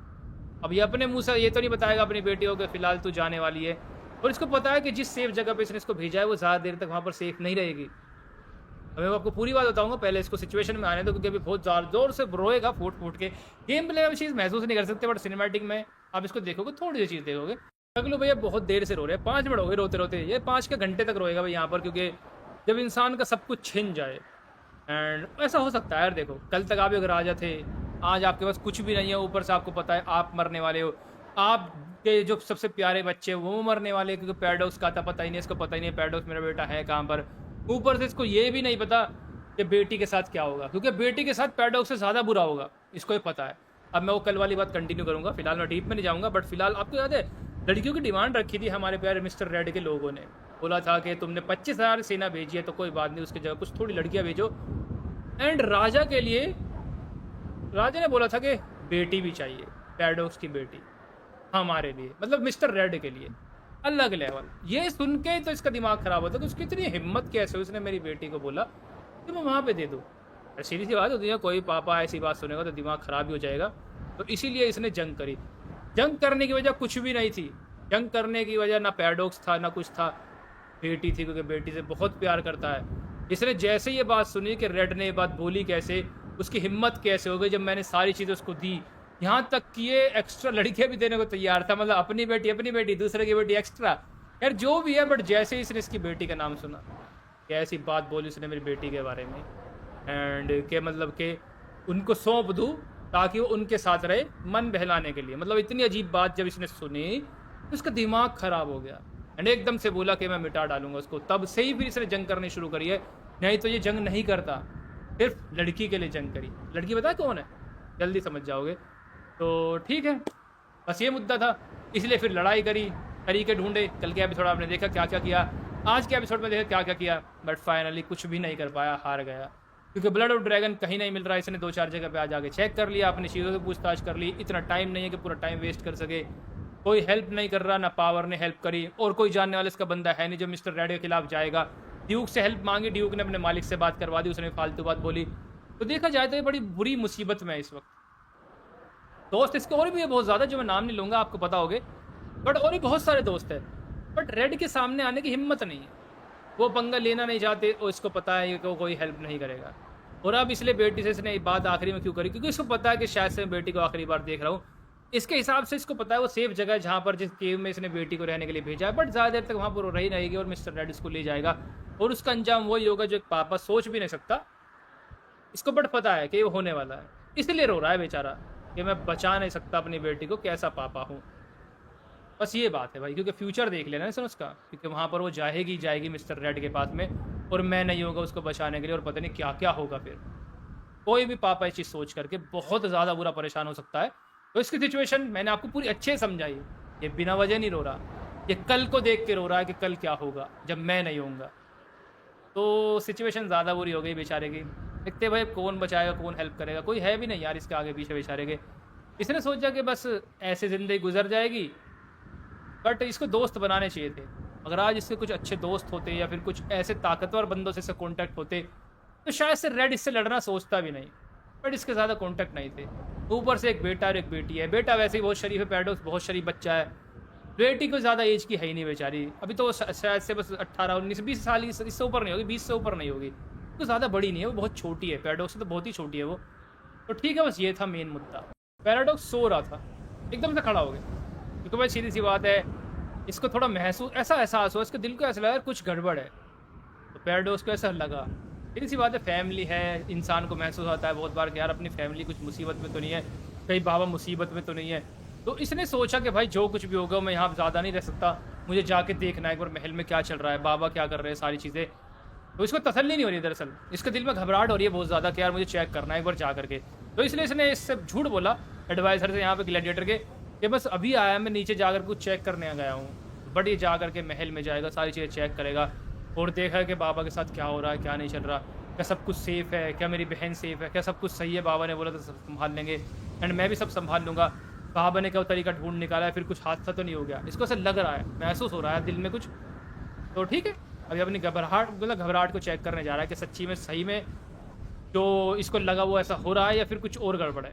अब ये अपने मुँह से ये तो नहीं बताएगा अपनी बेटी को कि फ़िलहाल तू जाने वाली है, और इसको पता है कि जिस सेफ जगह पे इसने इसको भेजा है वो ज़्यादा देर तक वहाँ पर सेफ नहीं रहेगी। अब मैं आपको पूरी बात बताऊँगा, पहले इसको सिचुएशन में आने दो क्योंकि अभी बहुत ज़ोर से रोएगा फूट-फूट के। गेम प्ले में आप चीज़ महसूस नहीं कर सकते बट सिनेमैटिक में आप इसको देखोगे, थोड़ी-सी चीज़ देखोगे। टकलू भैया बहुत देर से रो रहे हैं, 5 मिनट हो गए रोते-रोते। ये 5 के घंटे तक रोएगा भाई यहाँ पर, क्योंकि जब इंसान का सब कुछ छिन जाए एंड ऐसा हो सकता है यार। देखो कल तक आप एक राजा थे, आज आपके पास कुछ भी नहीं है, ऊपर से आपको पता है आप मरने वाले हो। आपके जो सबसे प्यारे बच्चे वो मरने वाले हैं क्योंकि पैराडॉक्स का था, पता ही नहीं, इसको पता ही नहीं पैराडॉक्स मेरा बेटा है कहाँ पर। ऊपर से इसको ये भी नहीं पता कि बेटी के साथ क्या होगा, क्योंकि बेटी के साथ पैराडॉक्स से ज़्यादा बुरा होगा, इसको ही पता है। अब मैं वो कल वाली बात कंटिन्यू करूँगा, फिलहाल मैं डीप में नहीं जाऊँगा। बट फिलहाल आपको याद है लड़कियों की डिमांड रखी थी हमारे प्यारे मिस्टर रेड के लोगों ने, बोला था कि तुमने 25,000 सेना भेजी है तो कोई बात नहीं, उसकी जगह कुछ थोड़ी लड़कियां भेजो। एंड राजा के लिए राजा ने बोला था कि बेटी भी चाहिए, पैराडॉक्स की बेटी हमारे लिए, मतलब मिस्टर रेड के लिए। अलग लेवल। ये सुन के तो इसका दिमाग खराब होता कि उसकी इतनी हिम्मत कैसे हुई, उसने मेरी बेटी को बोला कि मैं वहाँ पे दे दूँ। सीधी सी बात होती है, कोई पापा ऐसी बात सुनेगा तो दिमाग खराब ही हो जाएगा। तो इसीलिए इसने जंग करी। जंग करने की वजह कुछ भी नहीं थी, जंग करने की वजह ना पैराडॉक्स था ना कुछ था, बेटी थी, क्योंकि बेटी से बहुत प्यार करता है। इसने जैसे ये बात सुनी कि रेड ने ये बात बोली, कैसे उसकी हिम्मत कैसे हो गई जब मैंने सारी चीज़ें उसको दी, यहाँ तक कि ये एक्स्ट्रा लड़कियां भी देने को तैयार था। मतलब अपनी बेटी दूसरे की बेटी एक्स्ट्रा, यार जो भी है। बट जैसे ही इसने इसकी बेटी का नाम सुना, कैसी बात बोली उसने मेरी बेटी के बारे में, एंड के मतलब के उनको सौंप दूँ ताकि वो उनके साथ रहे मन बहलाने के लिए। मतलब इतनी अजीब बात जब इसने सुनी तो उसका दिमाग खराब हो गया एंड एकदम से बोला कि मैं मिटा डालूंगा उसको। तब से ही फिर इसने जंग करनी शुरू करी है, नहीं तो ये जंग नहीं करता, सिर्फ लड़की के लिए जंग करी। लड़की पता है कौन है, जल्दी समझ जाओगे। तो ठीक है, बस ये मुद्दा था, इसलिए फिर लड़ाई करी, तरीके ढूंढे। कल के एपिसोड आपने देखा क्या क्या किया, आज के एपिसोड में देखा क्या क्या किया, बट फाइनली कुछ भी नहीं कर पाया, हार गया। क्योंकि ब्लड ऑफ ड्रैगन कहीं नहीं मिल रहा है। इसने 2-4 जगह पे आज आके चेक कर लिया, अपनी चीज़ों से पूछताछ कर ली। इतना टाइम नहीं है कि पूरा टाइम वेस्ट कर सके। कोई हेल्प नहीं कर रहा, ना पावर ने हेल्प करी, और कोई जानने वाला इसका बंदा है नहीं जो मिस्टर रेड के खिलाफ जाएगा। ड्यूक से हेल्प मांगी, ड्यूक ने अपने मालिक से बात करवा दी, उसने फालतू बात बोली। तो देखा जाए तो ये बड़ी बुरी मुसीबत में है इस वक्त। दोस्त इसके और भी है बहुत ज़्यादा, जो मैं नाम नहीं लूँगा, आपको पता होगे, बट और भी बहुत सारे दोस्त हैं। बट रेड के सामने आने की हिम्मत नहीं है, वो पंगा लेना नहीं चाहते, और इसको पता है कि वो कोई हेल्प नहीं करेगा। और अब इसलिए बेटी से इसने बात आखिरी में क्यों करी, क्योंकि इसको पता है कि शायद से मैं बेटी को आखिरी बार देख रहा हूँ। इसके हिसाब से इसको पता है वो सेफ जगह है जहाँ पर जिस केव में इसने बेटी को रहने के लिए भेजा है, बट ज़्यादा देर तक वहाँ पर रही रहेगी और मिस्टर रेड इसको ले जाएगा, और उसका अंजाम वही होगा जो एक पापा सोच भी नहीं सकता। इसको बट पता है कि वो होने वाला है, इसलिए रो रहा है बेचारा कि मैं बचा नहीं सकता अपनी बेटी को, कैसा पापा हूँ। बस ये बात है भाई, क्योंकि फ्यूचर देख लेना इसने उसका, क्योंकि वहाँ पर वो जाएगी मिस्टर रेड के पास में, और मैं नहीं होगा उसको बचाने के लिए, और पता नहीं क्या क्या होगा। फिर कोई भी पापा ये चीज़ सोच करके बहुत ज़्यादा बुरा परेशान हो सकता है। तो इसकी सिचुएशन मैंने आपको पूरी अच्छे समझाई। ये बिना वजह नहीं रो रहा, ये कल को देख के रो रहा है कि कल क्या होगा जब मैं नहीं होऊंगा। तो सिचुएशन ज़्यादा बुरी हो गई बेचारे की। देखते भाई कौन बचाएगा, कौन हेल्प करेगा, कोई है भी नहीं यार इसके आगे पीछे बेचारे के। इसने सोचा कि बस ऐसे ज़िंदगी गुजर जाएगी, बट इसको दोस्त बनाने चाहिए थे। अगर आज इसके कुछ अच्छे दोस्त होते या फिर कुछ ऐसे ताकतवर बंदों से इससे कॉन्टैक्ट होते तो शायद से रेड इससे लड़ना सोचता भी नहीं, बट इसके ज़्यादा कॉन्टैक्ट नहीं थे। ऊपर से एक बेटा और एक बेटी है। बेटा वैसे ही बहुत शरीफ है, पैराडॉक्स बहुत शरीफ बच्चा है। बेटी को ज़्यादा एज की है ही नहीं बेचारी, अभी तो शायद से बस 18-19-20 साल, इससे ऊपर नहीं होगी, 20 से ऊपर नहीं होगी, तो ज़्यादा बड़ी नहीं है, वो बहुत छोटी है। पैराडॉक्स से तो बहुत ही छोटी है वो। तो ठीक है, बस ये था मेन मुद्दा। पैराडॉक्स सो रहा था, एकदम से खड़ा हो गया, क्योंकि भाई सीधी सी बात है, इसको थोड़ा ऐसा एहसास हुआ, इसके दिल को ऐसा लगा कुछ गड़बड़ है। तो पैराडॉक्स को ऐसा लगा, सीधी सी बात है, फैमिली है, इंसान को महसूस होता है बहुत बार कि यार अपनी फैमिली कुछ मुसीबत में तो नहीं है, कहीं बाबा मुसीबत में तो नहीं है। तो इसने सोचा कि भाई जो कुछ भी होगा मैं यहाँ ज़्यादा नहीं रह सकता, मुझे जाके देखना है एक बार महल में क्या चल रहा है, बाबा क्या कर रहे हैं, सारी चीज़ें। तो इसको तसल्ली नहीं हो रही है दरअसल, इसके दिल में घबराहट हो रही है बहुत ज़्यादा कि यार मुझे चेक करना है एक बार जा करके। तो इसलिए इसने इससे झूठ बोला एडवाइज़र से यहाँ पे ग्लैडिएटर के कि बस अभी आया, मैं नीचे जा कर कुछ चेक करने गया हूँ। बट ये जा कर के महल में जाएगा, सारी चीज़ें चेक करेगा और देखा कि बाबा के साथ क्या हो रहा है, क्या नहीं चल रहा, क्या सब कुछ सेफ़ है, क्या मेरी बहन सेफ़ है, क्या सब कुछ सही है, बाबा ने बोला था सब संभाल लेंगे एंड मैं भी सब संभाल लूँगा। बाबा ने क्या तरीका ढूँढ निकाला है, फिर कुछ हादसा तो नहीं हो गया। इसको ऐसा लग रहा है, महसूस हो रहा है दिल में कुछ। तो ठीक है, अभी अपनी घबराहट को चेक करने जा रहा है कि सच्ची में, सही में जो इसको लगा वो ऐसा हो रहा है या फिर कुछ और गड़बड़ है।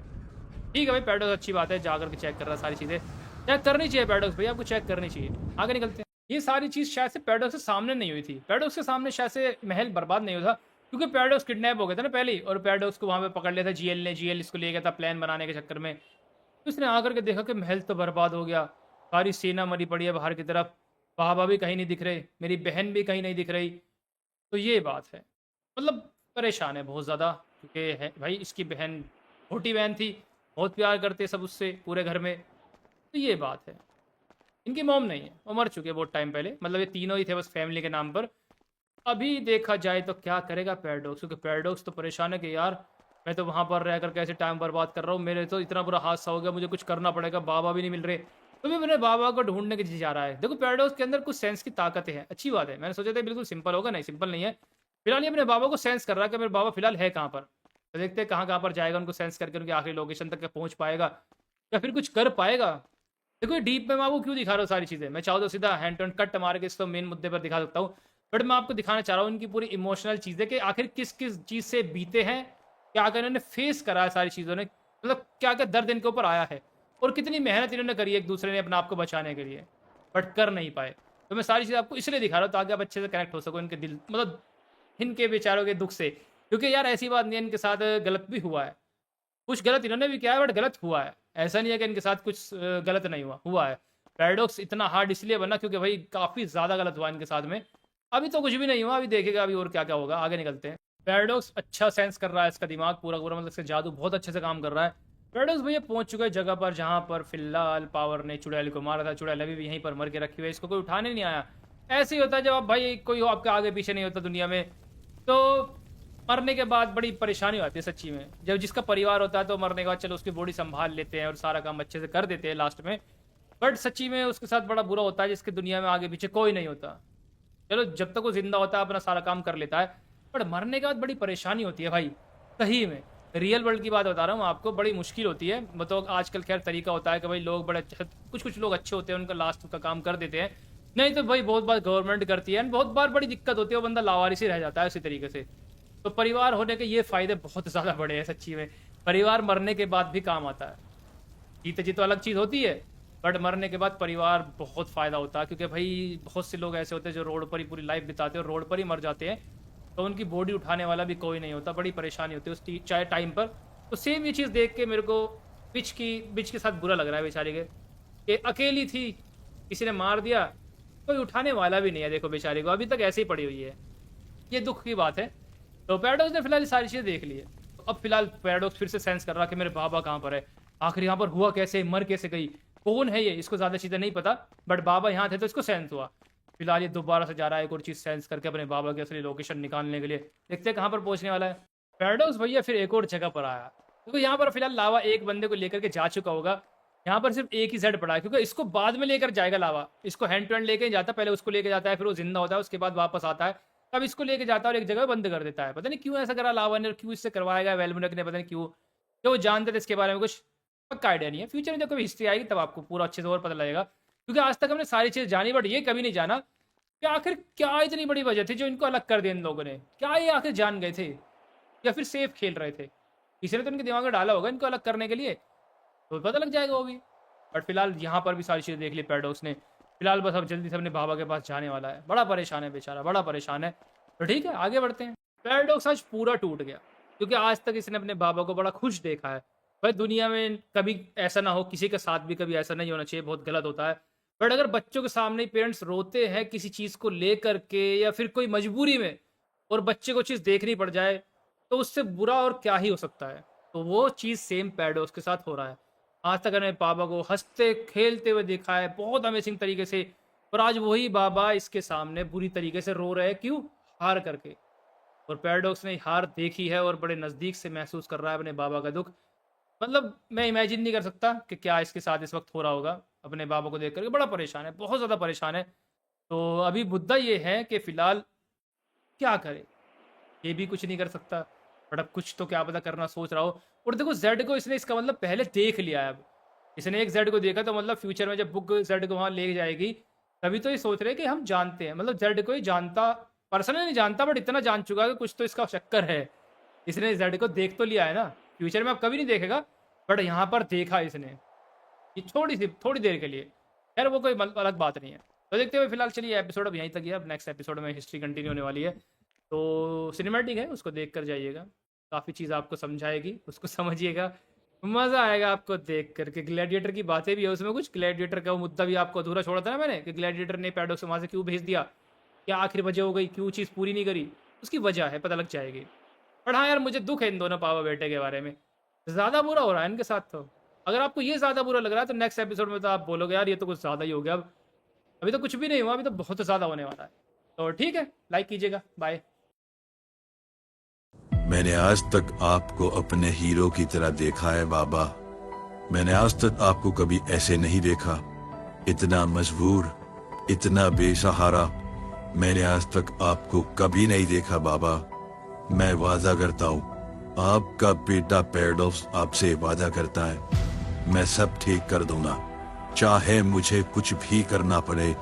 ठीक है भाई, पैराडॉक्स अच्छी बात है, जा कर के चेक कर रहा है सारी चीज़ें। चेक करनी चाहिए पैराडॉक्स भैया, आपको चेक करनी चाहिए। आगे निकलते हैं। ये सारी चीज़ शायद से पैराडॉक्स के सामने नहीं हुई थी। पैराडॉक्स के सामने शायद से महल बर्बाद नहीं हुआ था, क्योंकि पैराडॉक्स किडनैप हो गया था ना पहले ही, और पैराडॉक्स को वहाँ पे पकड़ लिया था जीएल ने। जीएल इसको ले गया था प्लान बनाने के चक्कर में। तो इसने आकर के देखा कि महल तो बर्बाद हो गया, सारी सेना मरी पड़ी है बाहर की तरफ, बाबा भी कहीं नहीं दिख रहे, मेरी बहन भी कहीं नहीं दिख रही। तो ये बात है, मतलब परेशान है बहुत ज़्यादा, क्योंकि है भाई इसकी बहन, छोटी बहन थी, बहुत प्यार करते सब उससे पूरे घर में। तो ये बात है। इनकी मॉम नहीं है, वो मर चुके हैं बहुत टाइम पहले, मतलब ये तीनों ही थे बस फैमिली के नाम पर। अभी देखा जाए तो क्या करेगा पैराडॉक्स, क्योंकि पैराडॉक्स तो परेशान है कि यार मैं तो वहाँ पर रह कर कैसे टाइम बर्बाद कर रहा हूँ, मेरे तो इतना बुरा हादसा हो गया, मुझे कुछ करना पड़ेगा, बाबा भी नहीं मिल रहे। तो भी मैंने बाबा को ढूंढने के जा रहा है। देखो पैराडॉक्स के अंदर कुछ सेंस की ताकतें हैं, अच्छी बात है। मैंने सोचा था बिल्कुल सिंपल होगा, नहीं सिंपल नहीं है। फिलहाल ये अपने बाबा को सेंस कर रहा है कि मेरे बाबा फिलहाल है कहाँ पर। तो देखते हैं कहाँ कहाँ पर जाएगा, उनको सेंस करके उनके आखिरी लोकेशन तक पहुँच पाएगा या फिर कुछ कर पाएगा। देखो ये डीप में मैं आपको क्यों दिखा रहा हूँ सारी चीज़ें, मैं चाहूँ तो सीधा हैंड टू हैंड कट मार के इसको मेन मुद्दे पर दिखा सकता हूँ, बट मैं आपको दिखाना चाह रहा हूँ इनकी पूरी इमोशनल चीज़ें कि आखिर किस किस चीज़ से बीते हैं, क्या क्या इन्होंने फेस करा है सारी चीज़ों ने, मतलब क्या क्या दर्द इनके ऊपर आया है और कितनी मेहनत इन्होंने करी है एक दूसरे ने अपने आप को बचाने के लिए, बट कर नहीं पाए। तो मैं सारी चीज़ आपको इसलिए दिखा रहा हूँ ताकि आप अच्छे से कनेक्ट हो सको इनके दिल, मतलब इनके बेचारों के दुख से, क्योंकि यार ऐसी बात नहीं है, इनके साथ गलत भी हुआ है, कुछ गलत इन्होंने भी किया है बट गलत हुआ है। ऐसा नहीं है कि इनके साथ कुछ गलत नहीं हुआ है। पैराडॉक्स इतना हार्ड इसलिए बना क्योंकि भाई काफ़ी ज़्यादा गलत हुआ इनके साथ में। अभी तो कुछ भी नहीं हुआ, अभी देखेगा अभी और क्या क्या होगा, आगे निकलते हैं। पैराडॉक्स अच्छा सेंस कर रहा है, इसका दिमाग पूरा पूरा मतलब इसका जादू बहुत अच्छे से काम कर रहा है। पैराडॉक्स भैया पहुंच चुका है जगह पर जहां पर फिलहाल पावर ने चुड़ैल को मारा था। चुड़ैल अभी भी यहीं पर मर के रखी हुई है, इसको कोई उठाने नहीं आया। ऐसे ही होता है जब आप भाई कोई हो आपके आगे पीछे नहीं होता दुनिया में, तो मरने के बाद बड़ी परेशानी आती है सच्ची में। जब जिसका परिवार होता है तो मरने के बाद चलो उसकी बॉडी संभाल लेते हैं और सारा काम अच्छे से कर देते हैं लास्ट में, बट सच्ची में उसके साथ बड़ा बुरा होता है जिसकी दुनिया में आगे पीछे कोई नहीं होता। चलो जब तक वो जिंदा होता है अपना सारा काम कर लेता है, बट मरने के बाद बड़ी परेशानी होती है भाई, सही में रियल वर्ल्ड की बात बता रहा हूँ आपको, बड़ी मुश्किल होती है। मतलब आजकल खैर तरीका होता है कि भाई लोग बड़े कुछ कुछ लोग अच्छे होते हैं, उनका लास्ट का काम कर देते हैं, नहीं तो भाई बहुत बार गवर्नमेंट करती है, बहुत बार बड़ी दिक्कत होती है, वो बंदा लावारिस ही रह जाता है उसी तरीके से। तो परिवार होने के ये फायदे बहुत ज़्यादा बड़े हैं सच्ची में, परिवार मरने के बाद भी काम आता है। जीते जी तो अलग चीज़ होती है, बट मरने के बाद परिवार बहुत फ़ायदा होता है, क्योंकि भाई बहुत से लोग ऐसे होते हैं जो रोड पर ही पूरी लाइफ बिताते हैं और रोड पर ही मर जाते हैं, तो उनकी बॉडी उठाने वाला भी कोई नहीं होता, बड़ी परेशानी होती है उस चाहे टाइम पर। तो सेम ये चीज़ देख के मेरे को बिच के साथ बुरा लग रहा है बेचारे के, कि अकेली थी, किसी ने मार दिया, कोई उठाने वाला भी नहीं है, देखो बेचारे को अभी तक ऐसे ही पड़ी हुई है, ये दुख की बात है। तो पैराडॉक्स ने फिलहाल सारी चीज़ें देख ली है, तो अब फिलहाल पैराडॉक्स फिर से सेंस कर रहा है कि मेरे बाबा कहाँ पर है, आखिर यहाँ पर हुआ कैसे, मर कैसे गई, कौन है ये, इसको ज़्यादा चीज़ें नहीं पता, बट बाबा यहाँ थे तो इसको सेंस हुआ। फिलहाल ये दोबारा से जा रहा है एक और चीज़ सेंस करके अपने बाबा की असली लोकेशन निकालने के लिए, देखते हैं कहाँ पर पहुँचने वाला है। पैराडॉक्स भैया फिर एक और जगह पर आया, क्योंकि यहाँ पर फिलहाल लावा एक बंदे को लेकर के जा चुका होगा, यहाँ पर सिर्फ एक ही जेड पड़ा है, क्योंकि इसको बाद में लेकर जाएगा लावा, इसको हैंड टू हैंड लेके जाता है, पहले उसको लेके जाता है, फिर वो जिंदा होता है, उसके बाद वापस आता है, तब इसको लेके जाता है और एक जगह बंद कर देता है। पता नहीं क्यों ऐसा करा लावा ने और क्यों इससे करवाएगा वेलमुनक ने, पता नहीं क्यों, जो वो जानते थे इसके बारे में कुछ पक्का आइडिया नहीं है। फ्यूचर में जब कभी हिस्ट्री आएगी तब आपको पूरा अच्छे से और पता लगेगा, क्योंकि आज तक हमने सारी चीज़ जानी, बट ये कभी नहीं जाना कि आखिर क्या इतनी बड़ी वजह थी जो इनको अलग कर दिया इन लोगों ने, क्या ये आखिर जान गए थे या फिर सेफ खेल रहे थे, किसी ने तो इनके दिमाग में डाला होगा इनको अलग करने के लिए, तो पता लग जाएगा वो भी। बट फिलहाल यहाँ पर भी सारी चीज़ें देख ली पैराडॉक्स ने, फिलहाल बस अब जल्दी से अपने बाबा के पास जाने वाला है, बड़ा परेशान है बेचारा, बड़ा परेशान है। तो ठीक है आगे बढ़ते हैं। पैराडॉक्स आज पूरा टूट गया, क्योंकि आज तक इसने अपने बाबा को बड़ा खुश देखा है। भाई दुनिया में कभी ऐसा ना हो, किसी के साथ भी कभी ऐसा नहीं होना चाहिए, बहुत गलत होता है, बट अगर बच्चों के सामने पेरेंट्स रोते हैं किसी चीज़ को लेकर के या फिर कोई मजबूरी में, और बच्चे को चीज़ देखनी पड़ जाए, तो उससे बुरा और क्या ही हो सकता है। तो वो चीज़ सेम पैराडॉक्स के साथ हो रहा है। आज तक मैंने बाबा को हँसते खेलते हुए देखा है बहुत अमेजिंग तरीके से, और आज वही बाबा इसके सामने बुरी तरीके से रो रहे हैं। क्यों? हार करके। और पैराडॉक्स ने हार देखी है और बड़े नज़दीक से महसूस कर रहा है अपने बाबा का दुःख। मतलब मैं इमेजिन नहीं कर सकता कि क्या इसके साथ इस वक़्त हो रहा होगा। अपने बाबा को देख कर के बड़ा परेशान है, बहुत ज़्यादा परेशान है। तो अभी मुद्दा ये है कि फ़िलहाल क्या करे? ये भी कुछ नहीं कर सकता, बट अब कुछ तो क्या पता करना सोच रहा हो। और देखो ज़ेड को इसने इसका मतलब पहले देख लिया है अब। इसने एक ज़ेड को देखा तो मतलब फ्यूचर में जब बुक ज़ेड को वहाँ ले जाएगी, तभी तो ये सोच रहे हैं कि हम जानते हैं। मतलब ज़ेड को ये जानता, पर्सनली नहीं जानता बट इतना जान चुका है कि कुछ तो इसका चक्कर है। इसने ज़ेड को देख तो लिया है ना, फ्यूचर में अब कभी नहीं देखेगा, बट यहाँ पर देखा इसने, ये थोड़ी देर के लिए। खैर वो कोई अलग बात नहीं है। तो देखते हुए फिलहाल चलिए एपिसोड अब यहीं तक ही है। अब नेक्स्ट एपिसोड में हिस्ट्री कंटिन्यू होने वाली है। तो सिनेमैटिक है, उसको देख कर जाइएगा, काफ़ी चीज़ आपको समझाएगी, उसको समझिएगा, मज़ा आएगा आपको देख कर के। ग्लैडिएटर की बातें भी है उसमें कुछ, ग्लैडिएटर का वो मुद्दा भी आपको अधूरा छोड़ा था ना मैंने, कि ग्लैडिएटर ने पैराडॉक्स वहाँ से क्यों भेज दिया, क्या आखिर वजह हो गई, क्यों चीज़ पूरी नहीं करी, उसकी वजह है, पता लग जाएगी। पर हाँ यार, मुझे दुख है इन दोनों पापा बेटे के बारे में, ज़्यादा बुरा हो रहा है इनके साथ। तो अगर आपको ये ज़्यादा बुरा लग रहा है तो नेक्स्ट एपिसोड में तो आप बोलोगे यार ये तो कुछ ज़्यादा ही हो गया। अब अभी तो कुछ भी नहीं हुआ, अभी तो बहुत ज़्यादा होने वाला है। तो ठीक है, लाइक कीजिएगा, बाय। मैंने आज तक आपको अपने हीरो की तरह देखा है बाबा। मैंने आज तक आपको कभी ऐसे नहीं देखा, इतना मजबूर, इतना बेसहारा। मैंने आज तक आपको कभी नहीं देखा बाबा। मैं वादा करता हूँ, आपका बेटा पैराडॉक्स आपसे वादा करता है, मैं सब ठीक कर दूंगा। चाहे मुझे कुछ भी करना पड़े,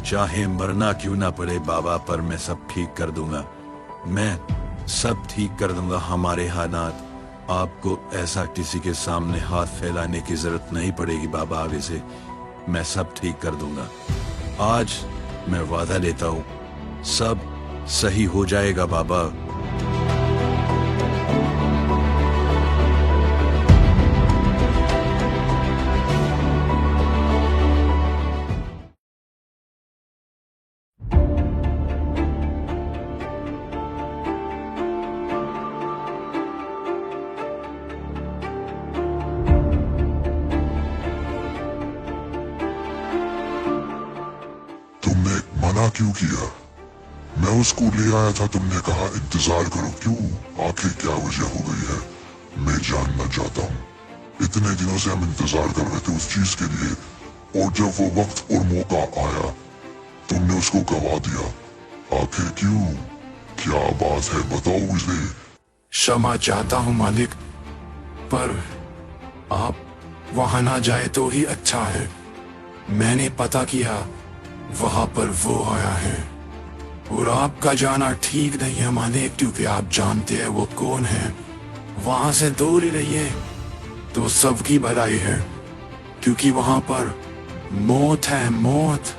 चाहे मरना क्यों ना पड़े बाबा, पर मैं सब ठीक कर दूंगा। मैं सब ठीक कर दूंगा। हमारे हालात, आपको ऐसा किसी के सामने हाथ फैलाने की जरूरत नहीं पड़ेगी बाबा। आगे से मैं सब ठीक कर दूंगा। आज मैं वादा लेता हूँ, सब सही हो जाएगा बाबा। तुमने मना क्यों किया? मैं उसको ले आया था, तुमने कहा इंतजार करो। क्यों? आखिर क्या वजह हो गई है? मैं जानना चाहता हूँ। इतने दिनों से हम इंतजार कर रहे थे उस चीज के लिए, और जब वो वक्त और मौका आया तुमने उसको गवा दिया। आखिर क्यों? क्या बात है, बताओ मुझे। क्षमा चाहता हूँ मालिक, पर आप वहां ना जाए तो ही अच्छा है। मैंने पता किया, वहां पर वो आया है, और आपका जाना ठीक नहीं है मालिक, क्योंकि आप जानते हैं वो कौन है। वहां से दूर ही रहिए तो सबकी भलाई है, क्योंकि वहां पर मौत है, मौत।